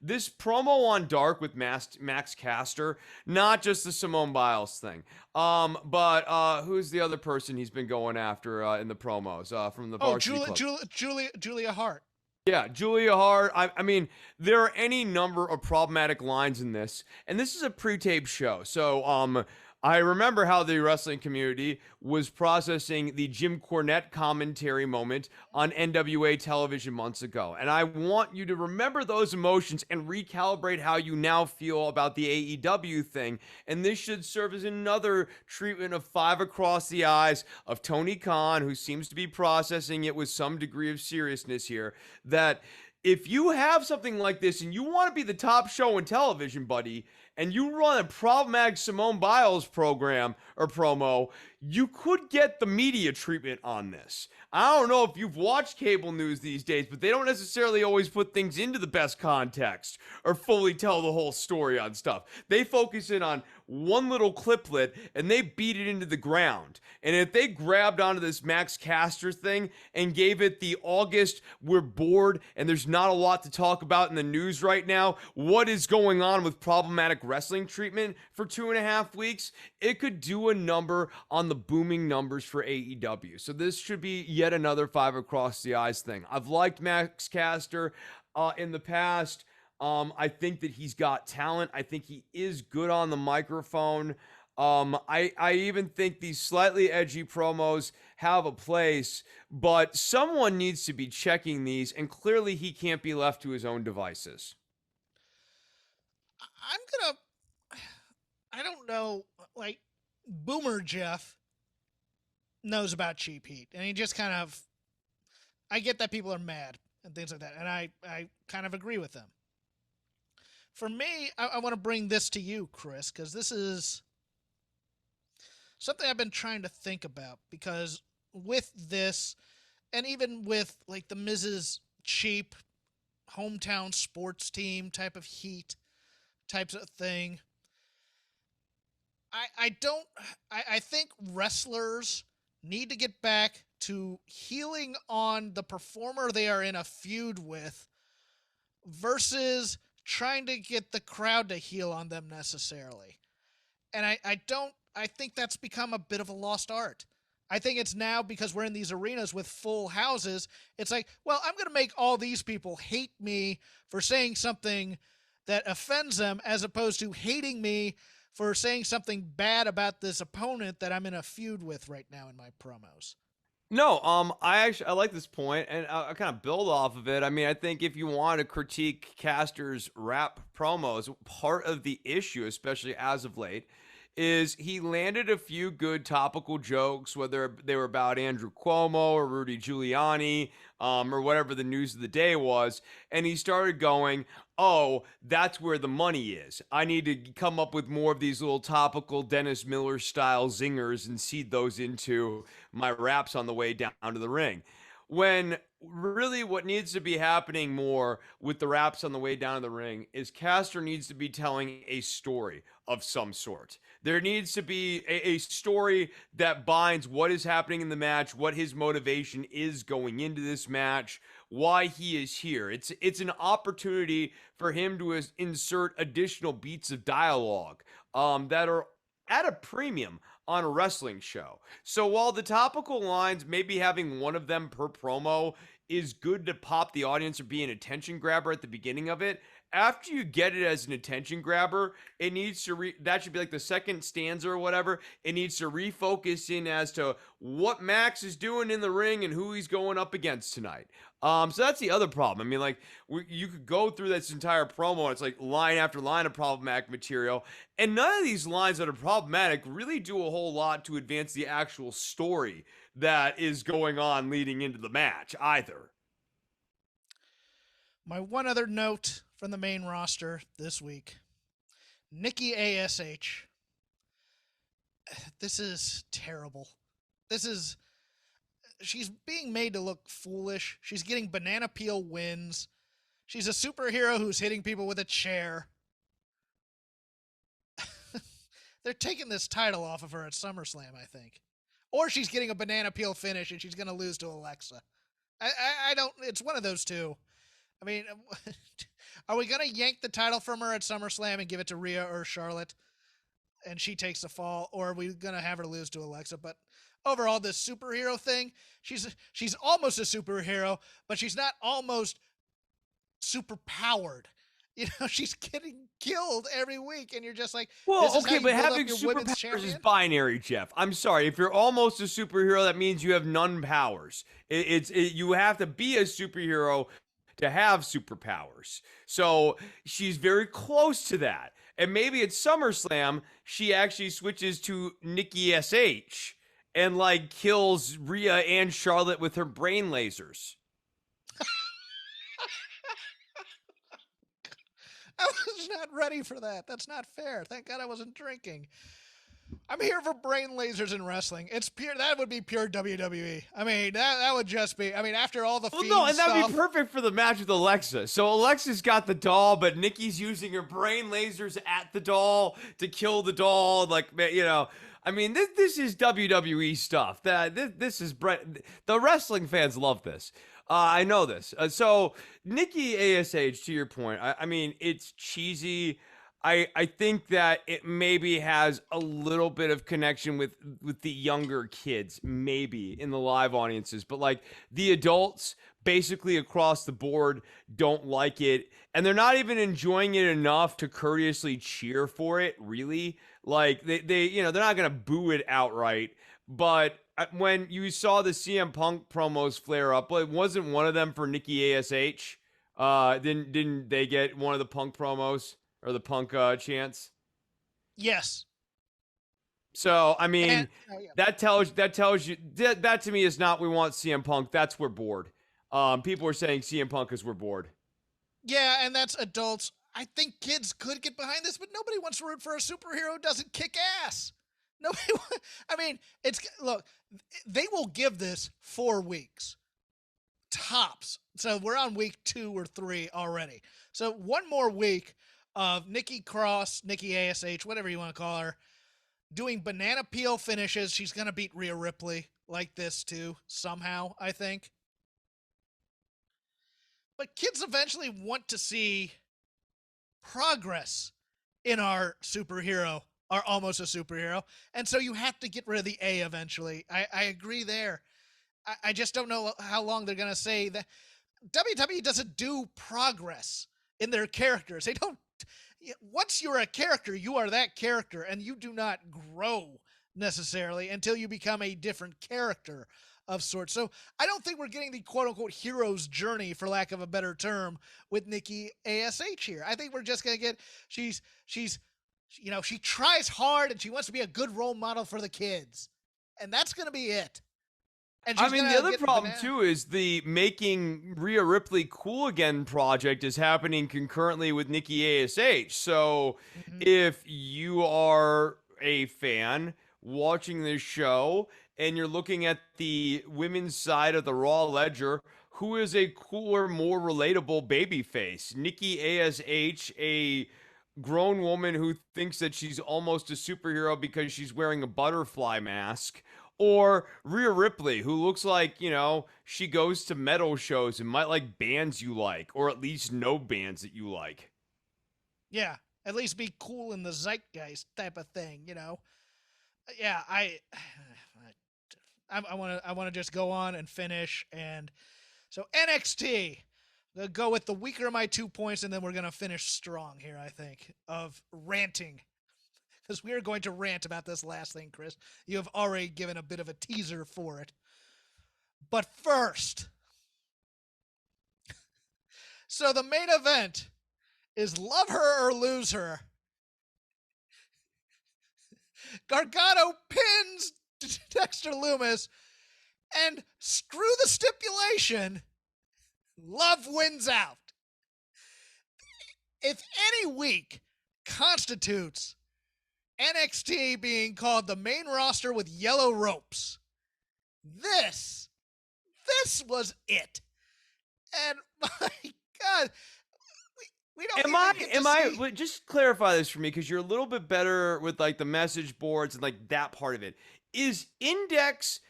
This promo on Dark with Max Caster, not just the Simone Biles thing, but who's the other person he's been going after in the promos from the Varsity Club? Julia Hart. Yeah, Julia Hart. I mean, there are any number of problematic lines in this, and this is a pre-taped show. So, I remember how the wrestling community was processing the Jim Cornette commentary moment on NWA television months ago, and I want you to remember those emotions and recalibrate how you now feel about the AEW thing. And this should serve as another treatment of five across the eyes of Tony Khan, who seems to be processing it with some degree of seriousness here, that if you have something like this and you want to be the top show in television, buddy, and you run a problematic Simone Biles program or promo, you could get the media treatment on this. I don't know if you've watched cable news these days, but they don't necessarily always put things into the best context or fully tell the whole story on stuff. They focus in on one little cliplet and they beat it into the ground. And if they grabbed onto this Max Caster thing and gave it the August, we're bored and there's not a lot to talk about in the news right now, what is going on with problematic wrestling treatment for 2.5 weeks, it could do a number on the booming numbers for AEW. So this should be yet another five across the eyes thing. I've liked Max Caster in the past. I think that he's got talent. I think he is good on the microphone. I even think these slightly edgy promos have a place, but someone needs to be checking these, and clearly he can't be left to his own devices. I don't know, like, Boomer Jeff knows about cheap heat, and he just kind of, I get that people are mad and things like that, and I kind of agree with them. For me, I want to bring this to you, Chris, because this is something I've been trying to think about, because with this, and even with, like, the Miz's cheap hometown sports team type of heat types of thing, I think wrestlers need to get back to healing on the performer they are in a feud with versus trying to get the crowd to heal on them necessarily. And I think that's become a bit of a lost art. I think it's now, because we're in these arenas with full houses, it's like, well, I'm going to make all these people hate me for saying something that offends them, as opposed to hating me for saying something bad about this opponent that I'm in a feud with right now in my promos. No, I like this point, and I kind of build off of it. I mean, I think if you want to critique Caster's rap promos, part of the issue, especially as of late, is he landed a few good topical jokes, whether they were about Andrew Cuomo or Rudy Giuliani, or whatever the news of the day was, and he started going, oh, that's where the money is. I need to come up with more of these little topical Dennis Miller style zingers and seed those into my raps on the way down to the ring. When really what needs to be happening more with the raps on the way down to the ring is Caster needs to be telling a story of some sort. There needs to be a story that binds what is happening in the match, what his motivation is going into this match, why he is here. It's an opportunity for him to insert additional beats of dialogue that are at a premium on a wrestling show. So while the topical lines, maybe having one of them per promo is good to pop the audience or be an attention grabber at the beginning of it, after you get it as an attention grabber, it needs to that should be like the second stanza or whatever. It needs to refocus in as to what Max is doing in the ring and who he's going up against tonight. So that's the other problem. I mean, like, you could go through this entire promo and it's like line after line of problematic material, and none of these lines that are problematic really do a whole lot to advance the actual story that is going on leading into the match either. My one other note from the main roster this week, Nikki ASH. This is terrible. She's being made to look foolish. She's getting banana peel wins. She's a superhero who's hitting people with a chair. They're taking this title off of her at SummerSlam, I think. Or she's getting a banana peel finish and she's going to lose to Alexa. I don't, it's one of those two. I mean, are we going to yank the title from her at SummerSlam and give it to Rhea or Charlotte and she takes the fall? Or are we going to have her lose to Alexa? But overall, this superhero thing, she's almost a superhero, but she's not almost super powered. She's getting killed every week, and you're just like, Well, this is okay, how but you build having up your women's superpowers is champion? binary, Jeff. I'm sorry. If you're almost a superhero, that means you have none powers. You have to be a superhero to have superpowers. So she's very close to that. And maybe at SummerSlam, she actually switches to Nikki SH and like kills Rhea and Charlotte with her brain lasers. I was not ready for that. That's not fair. Thank God I wasn't drinking. I'm here for brain lasers in wrestling. It's pure. That would be pure WWE. I mean, that would just be. I mean, after all the Well, Fiend no, and that would stuff, be perfect for the match with Alexa. So Alexa's got the doll, but Nikki's using her brain lasers at the doll to kill the doll. Like, I mean, this is WWE stuff. This is the wrestling fans love this. I know this. So Nikki ASH, to your point, I mean, it's cheesy. I think that it maybe has a little bit of connection with the younger kids, maybe in the live audiences, but like the adults basically across the board don't like it, and they're not even enjoying it enough to courteously cheer for it, really. Like they they're not gonna boo it outright, but when you saw the CM Punk promos flare up, like, wasn't one of them for Nikki ASH? Didn't they get one of the Punk promos? Or the Punk chants. yes. So I mean, yeah. that tells you that to me is not we want CM Punk. That's we're bored. People are saying CM Punk because we're bored. Yeah, and that's adults. I think kids could get behind this, but nobody wants to root for a superhero who doesn't kick ass. Nobody. I mean, look. They will give this 4 weeks tops. So we're on week 2 or 3 already. So one more week of Nikki Cross, Nikki ASH, whatever you want to call her, doing banana peel finishes. She's going to beat Rhea Ripley like this too, somehow, I think. But kids eventually want to see progress in our superhero, our almost a superhero. And so you have to get rid of the A eventually. I agree there. I just don't know how long they're going to say that. WWE doesn't do progress in their characters. They don't. Once you're a character, you are that character, and you do not grow necessarily until you become a different character of sorts. So I don't think we're getting the quote-unquote hero's journey, for lack of a better term, with Nikki ASH here. I think we're just going to get, she tries hard, and she wants to be a good role model for the kids. And that's going to be it. And I mean, the other problem, too, is the making Rhea Ripley cool again project is happening concurrently with Nikki ASH. So if you are a fan watching this show and you're looking at the women's side of the Raw ledger, who is a cooler, more relatable babyface? Nikki ASH, a grown woman who thinks that she's almost a superhero because she's wearing a butterfly mask, or Rhea Ripley, who looks like, she goes to metal shows and might like bands you like, or at least know bands that you like. Yeah, at least be cool in the zeitgeist type of thing, Yeah, I want to just go on and finish. And so NXT, they'll go with the weaker of my 2 points, and then we're going to finish strong here, I think, of ranting. Because we are going to rant about this last thing, Chris. You have already given a bit of a teaser for it. But first, so the main event is Love Her or Lose Her. Gargano pins Dexter Lumis, and screw the stipulation, Love wins out. If any week constitutes NXT being called the main roster with yellow ropes, this was it. And my God, we don't just clarify this for me, because you're a little bit better with like the message boards and like that part of it. Is Index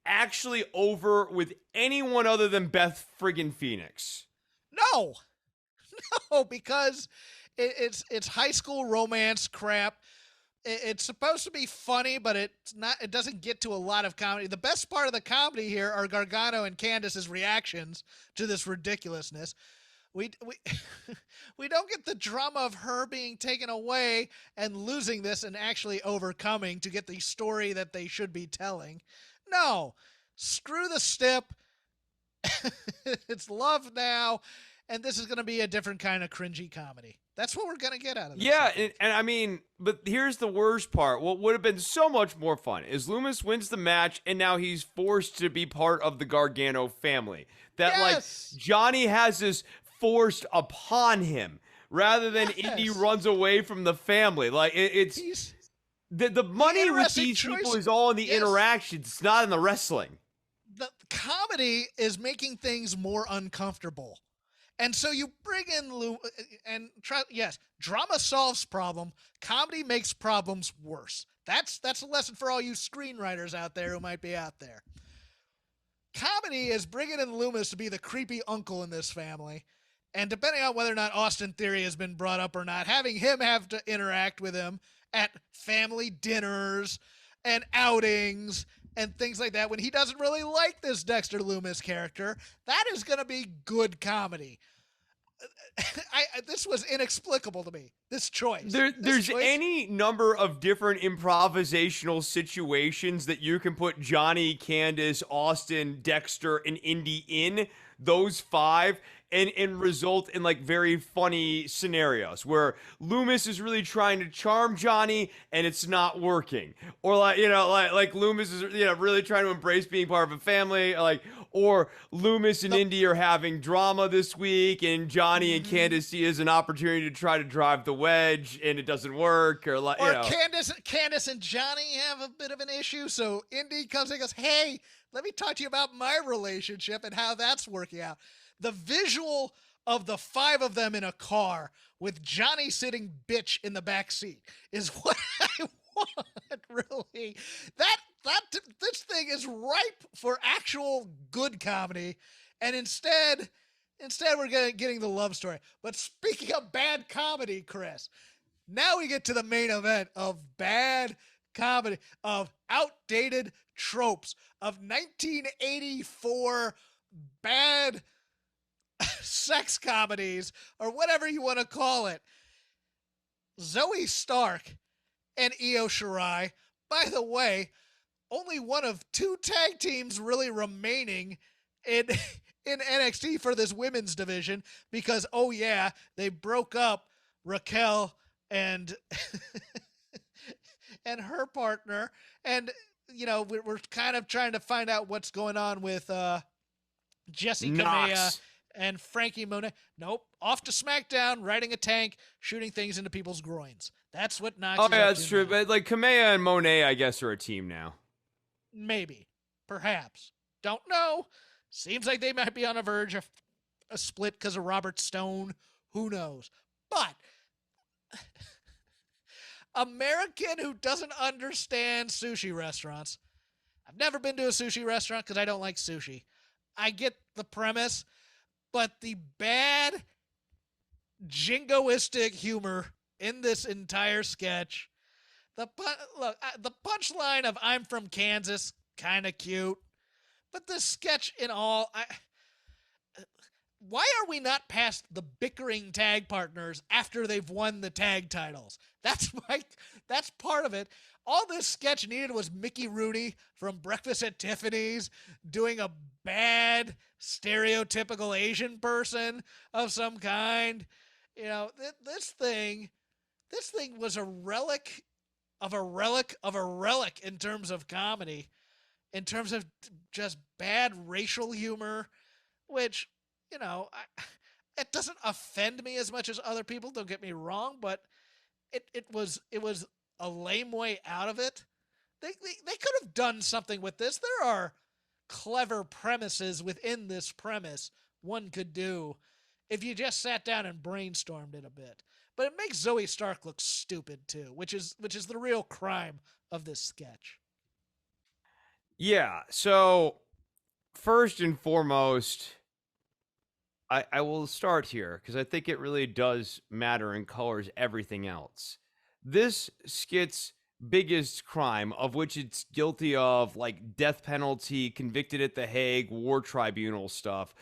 actually over with anyone other than Beth friggin' Phoenix? No, because it's high school romance crap. It's supposed to be funny, but it's not. It doesn't get to a lot of comedy. The best part of the comedy here are Gargano and Candice's reactions to this ridiculousness. we we don't get the drama of her being taken away and losing this and actually overcoming to get the story that they should be telling. No, screw the stip. It's love now, and this is going to be a different kind of cringy comedy. That's what we're going to get out of this. Yeah, and I mean, but here's the worst part. What would have been so much more fun is Loomis wins the match, and now he's forced to be part of the Gargano family. That, Yes! like, Johnny has this forced upon him, rather than Indy runs away from the family. Like, it's... The money with these people is all in the interactions. It's not in the wrestling. The comedy is making things more uncomfortable. And so you bring in drama solves problem. Comedy makes problems worse. That's a lesson for all you screenwriters out there who might be out there. Comedy is bringing in Loomis to be the creepy uncle in this family. And depending on whether or not Austin Theory has been brought up or not, having him have to interact with him at family dinners and outings and things like that when he doesn't really like this Dexter Loomis character, that is going to be good comedy. This was inexplicable to me, this choice. There's any number of different improvisational situations that you can put Johnny, Candace, Austin, Dexter, and Indy in, those five, and result in like very funny scenarios where Loomis is really trying to charm Johnny and it's not working, or like Loomis is really trying to embrace being part of a family, or Loomis and Indy are having drama this week and Johnny and Candace see as an opportunity to try to drive the wedge and it doesn't work, or Candace and Johnny have a bit of an issue, so Indy comes and goes, "Hey, let me talk to you about my relationship and how that's working out." The visual of the five of them in a car with Johnny sitting bitch in the back seat is what I want, really. This thing is ripe for actual good comedy, and instead we're getting the love story. But speaking of bad comedy, Chris, now we get to the main event of bad comedy, of outdated tropes, of 1984 bad sex comedies, or whatever you want to call it. Zoe Stark and Io Shirai, by the way, only one of two tag teams really remaining in NXT for this women's division, because they broke up Raquel and and her partner, and we're kind of trying to find out what's going on with Jessie Kamea and Frankie Monet. Nope. Off to SmackDown, riding a tank, shooting things into people's groins. That's what Knox is up to. That's true. Now. But like Kamea and Monet, I guess, are a team now. Maybe. Perhaps. Don't know. Seems like they might be on a verge of a split because of Robert Stone. Who knows? But American who doesn't understand sushi restaurants. I've never been to a sushi restaurant because I don't like sushi. I get the premise. But the bad jingoistic humor in this entire sketch, the punchline of "I'm from Kansas," kind of cute, but the sketch in all, why are we not past the bickering tag partners after they've won the tag titles? That's part of it. All this sketch needed was Mickey Rooney from Breakfast at Tiffany's doing a bad, stereotypical Asian person of some kind. This thing was a relic of a relic of a relic in terms of comedy, in terms of just bad racial humor, which, it doesn't offend me as much as other people, don't get me wrong, but it was a lame way out of it. They could have done something with this. There are clever premises within this premise one could do if you just sat down and brainstormed it a bit. But it makes Zoe Stark look stupid too, which is the real crime of this sketch. Yeah, so first and foremost, I will start here because I think it really does matter and colors everything else. This skit's biggest crime, of which it's guilty of, like death penalty, convicted at the Hague, war tribunal stuff,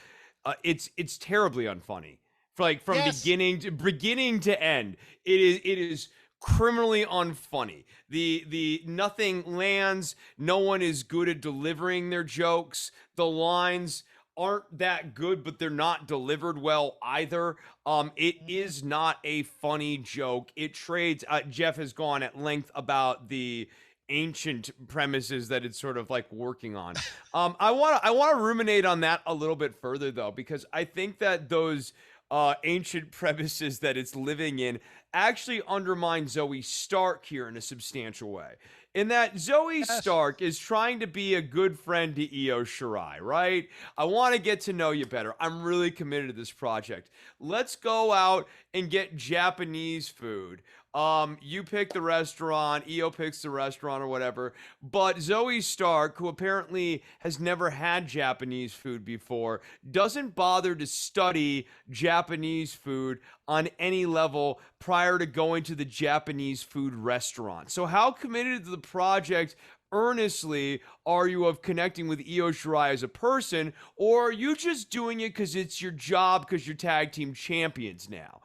it's terribly unfunny from Yes. beginning to end. It is criminally unfunny. The nothing lands. No one is good at delivering their jokes. The lines aren't that good, but they're not delivered well either. It is not a funny joke. It trades. Jeff has gone at length about the ancient premises that it's sort of like working on. I want to ruminate on that a little bit further though, because I think that those ancient premises that it's living in actually undermine Zoe Stark here in a substantial way. In that Zoe Yes. Stark is trying to be a good friend to Io Shirai, right? I want to get to know you better. I'm really committed to this project. Let's go out and get Japanese food. You pick the restaurant, Io picks the restaurant or whatever. But Zoe Stark, who apparently has never had Japanese food before, doesn't bother to study Japanese food on any level prior to going to the Japanese food restaurant. So how committed to the project earnestly are you of connecting with Io Shirai as a person, or are you just doing it because it's your job because you're tag team champions now?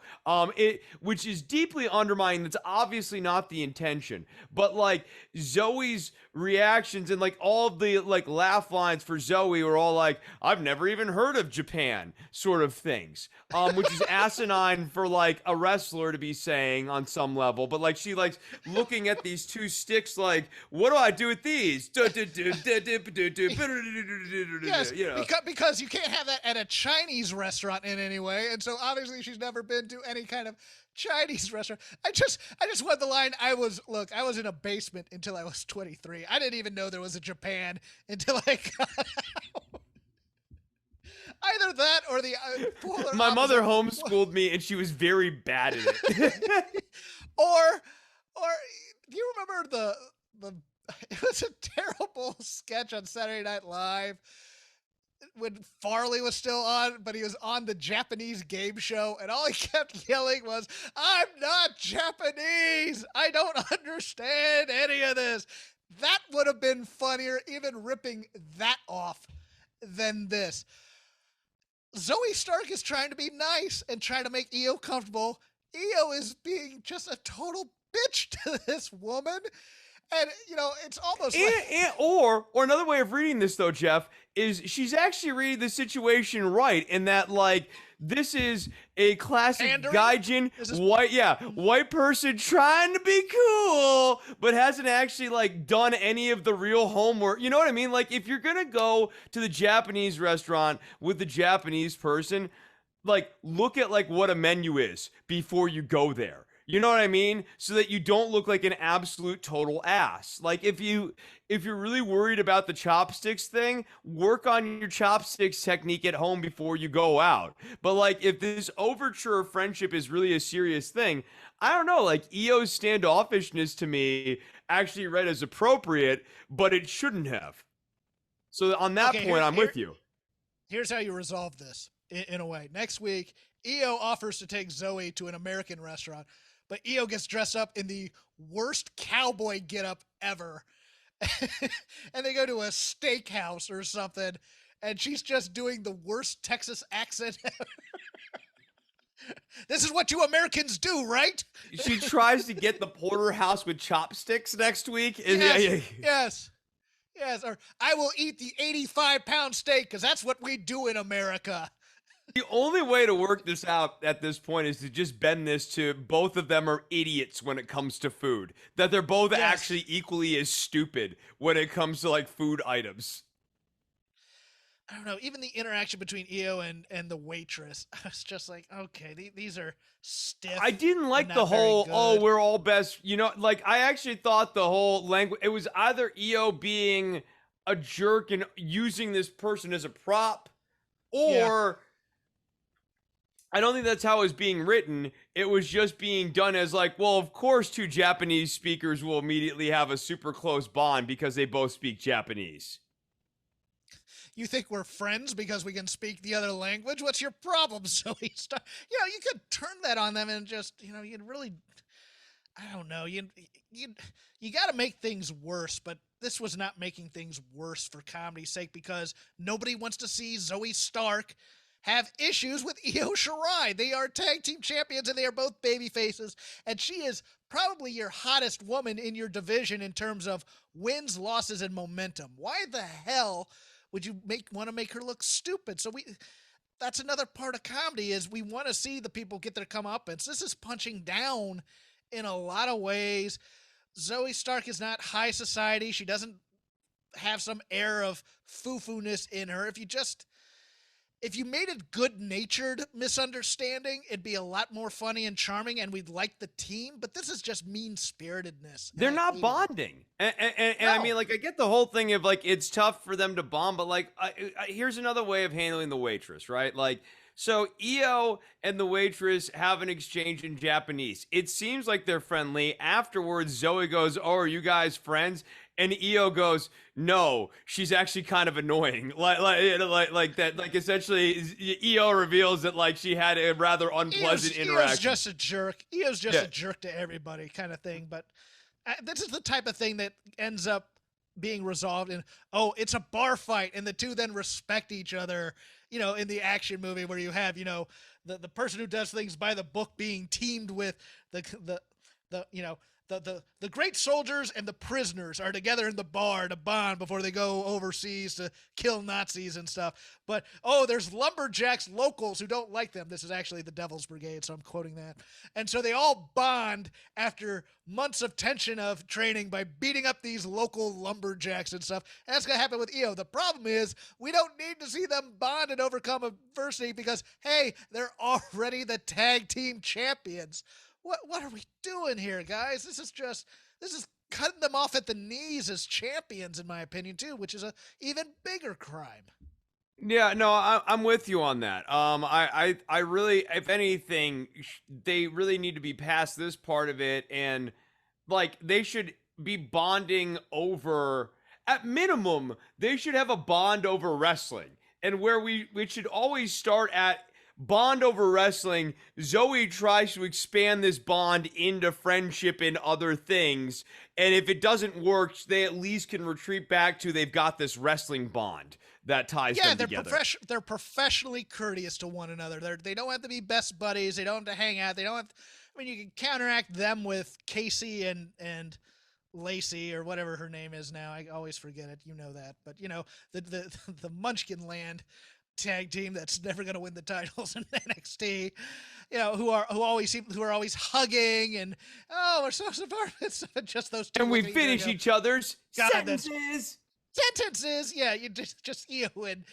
Which is deeply undermining. That's obviously not the intention, but like Zoe's reactions and like all of the like laugh lines for Zoe were all like, I've never even heard of Japan sort of things, which is asinine for like a wrestler to be saying on some level. But like she likes looking at these two sticks like, what do I do with these? Yes, You know. because you can't have that at a Chinese restaurant in any way, and so obviously she's never been to any kind of Chinese restaurant. I just want the line. I was in a basement until I was 23. I didn't even know there was a Japan until I got out. Either that or the polar My mother opposite. homeschooled me and she was very bad at it. or do you remember the it was a terrible sketch on Saturday Night Live when Farley was still on, but he was on the Japanese game show, and all he kept yelling was, I'm not Japanese! I don't understand any of this! That would have been funnier, even ripping that off, than this. Zoe Stark is trying to be nice and trying to make Io comfortable. Io is being just a total bitch to this woman. And, you know, it's almost or another way of reading this, though, Jeff, is she's actually reading the situation right in that, like, this is a classic Pandering? gaijin, white person trying to be cool, but hasn't actually, like, done any of the real homework. You know what I mean? Like, if you're gonna go to the Japanese restaurant with the Japanese person, like, look at, like, what a menu is before you go there. You know what I mean? So that you don't look like an absolute total ass. Like if you're really worried about the chopsticks thing, work on your chopsticks technique at home before you go out. But like if this overture of friendship is really a serious thing, I don't know, like Io's standoffishness to me actually read as appropriate, but it shouldn't have. So on that point, I'm with you. Here's how you resolve this in a way. Next week, Io offers to take Zoe to an American restaurant, but Io gets dressed up in the worst cowboy getup ever. And they go to a steakhouse or something, and she's just doing the worst Texas accent ever. This is what you Americans do, right? She tries to get the porterhouse with chopsticks next week. Yes. Or I will eat the 85-pound steak because that's what we do in America. The only way to work this out at this point is to just bend this to both of them are idiots when it comes to food. That they're both actually equally as stupid when it comes to like food items. I don't know. Even the interaction between Io and the waitress, I was just like, okay, these are stiff. I didn't like the whole, we're all best. You know, like I actually thought the whole language, it was either Io being a jerk and using this person as a prop, or I don't think that's how it was being written. It was just being done as like, well, of course, two Japanese speakers will immediately have a super close bond because they both speak Japanese. You think we're friends because we can speak the other language? What's your problem, Zoe? You could turn that on them and just, you'd really, I don't know, you got to make things worse, but this was not making things worse for comedy's sake because nobody wants to see Zoe Stark have issues with Io Shirai. They are tag team champions and they are both baby faces. And she is probably your hottest woman in your division in terms of wins, losses, and momentum. Why the hell would you want to make her look stupid? So that's another part of comedy is we want to see the people get their comeuppance. This is punching down in a lot of ways. Zoe Stark is not high society. She doesn't have some air of foo-foo-ness in her. If you made it good-natured misunderstanding, it'd be a lot more funny and charming, and we'd like the team. But this is just mean-spiritedness. They're not bonding, and no. I mean, like, I get the whole thing of like it's tough for them to bond, but like, here's another way of handling the waitress, right? Like, so Io and the waitress have an exchange in Japanese. It seems like they're friendly. Afterwards, Zoe goes, "Oh, are you guys friends?" And Io goes, "No, she's actually kind of annoying." Like that. Like essentially, Io reveals that like she had a rather unpleasant interaction. Io's just a jerk. Io's just a jerk to everybody, kind of thing. But this is the type of thing that ends up being resolved in, oh, it's a bar fight, and the two then respect each other. You know, in the action movie where you have, you know, the person who does things by the book being teamed with the great soldiers and the prisoners are together in the bar to bond before they go overseas to kill Nazis and stuff. But, oh, there's lumberjacks locals who don't like them. This is actually the Devil's Brigade, so I'm quoting that. And so they all bond after months of tension of training by beating up these local lumberjacks and stuff. And that's going to happen with Io. The problem is we don't need to see them bond and overcome adversity because, hey, they're already the tag team champions. What are we doing here, guys? This is cutting them off at the knees as champions, in my opinion, too, which is a even bigger crime. Yeah, no, I'm with you on that. I really, if anything, they really need to be past this part of it, and like they should be bonding over. At minimum, they should have a bond over wrestling, and where we should always start at. Bond over wrestling. Zoe tries to expand this bond into friendship and other things, and if it doesn't work, they at least can retreat back to they've got this wrestling bond that ties them together. They're professionally courteous to one another. They don't have to be best buddies. They don't have to hang out. They don't have. I mean, you can counteract them with Casey and Lacey or whatever her name is now. I always forget it. You know that, but you know the Munchkin Land tag team that's never going to win the titles in NXT, you know, who are always hugging and we're so supportive. It's just those two. And we finish each other's sentences. Yeah, you just Io and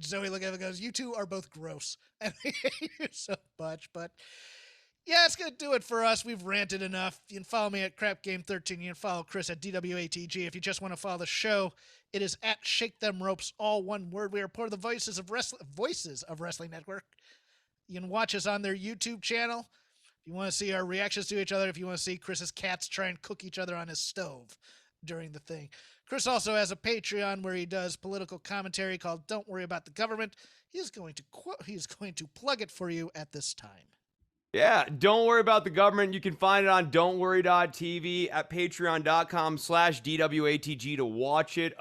Zoe look at him and goes, "You two are both gross." And I hate you so much, but yeah, it's going to do it for us. We've ranted enough. You can follow me at CrapGame13. You can follow Chris at DWATG. If you just want to follow the show, it is at Shake Them Ropes, all one word. We are part of the Voices of Wrestling Network. You can watch us on their YouTube channel. If you want to see our reactions to each other, if you want to see Chris's cats try and cook each other on his stove during the thing. Chris also has a Patreon where he does political commentary called Don't Worry About the Government. He's going to plug it for you at this time. Yeah, Don't Worry About the Government. You can find it on don'tworry.tv at patreon.com/DWATG to watch it.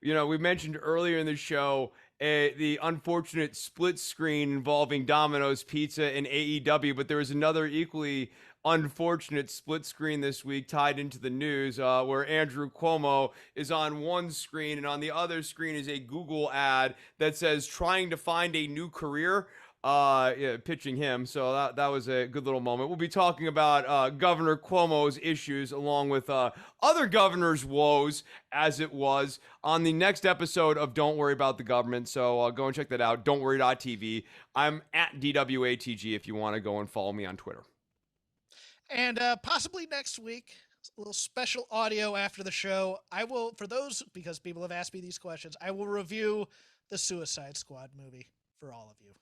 You know, we mentioned earlier in the show the unfortunate split screen involving Domino's Pizza and AEW, but there was another equally unfortunate split screen this week tied into the news where Andrew Cuomo is on one screen and on the other screen is a Google ad that says trying to find a new career. Pitching him. So that was a good little moment. We'll be talking about Governor Cuomo's issues along with other governors' woes, as it was, on the next episode of Don't Worry About the Government. So go and check that out. Don'tworry.tv. I'm at DWATG if you want to go and follow me on Twitter. And possibly next week, a little special audio after the show. I will, for those, because people have asked me these questions, I will review the Suicide Squad movie for all of you.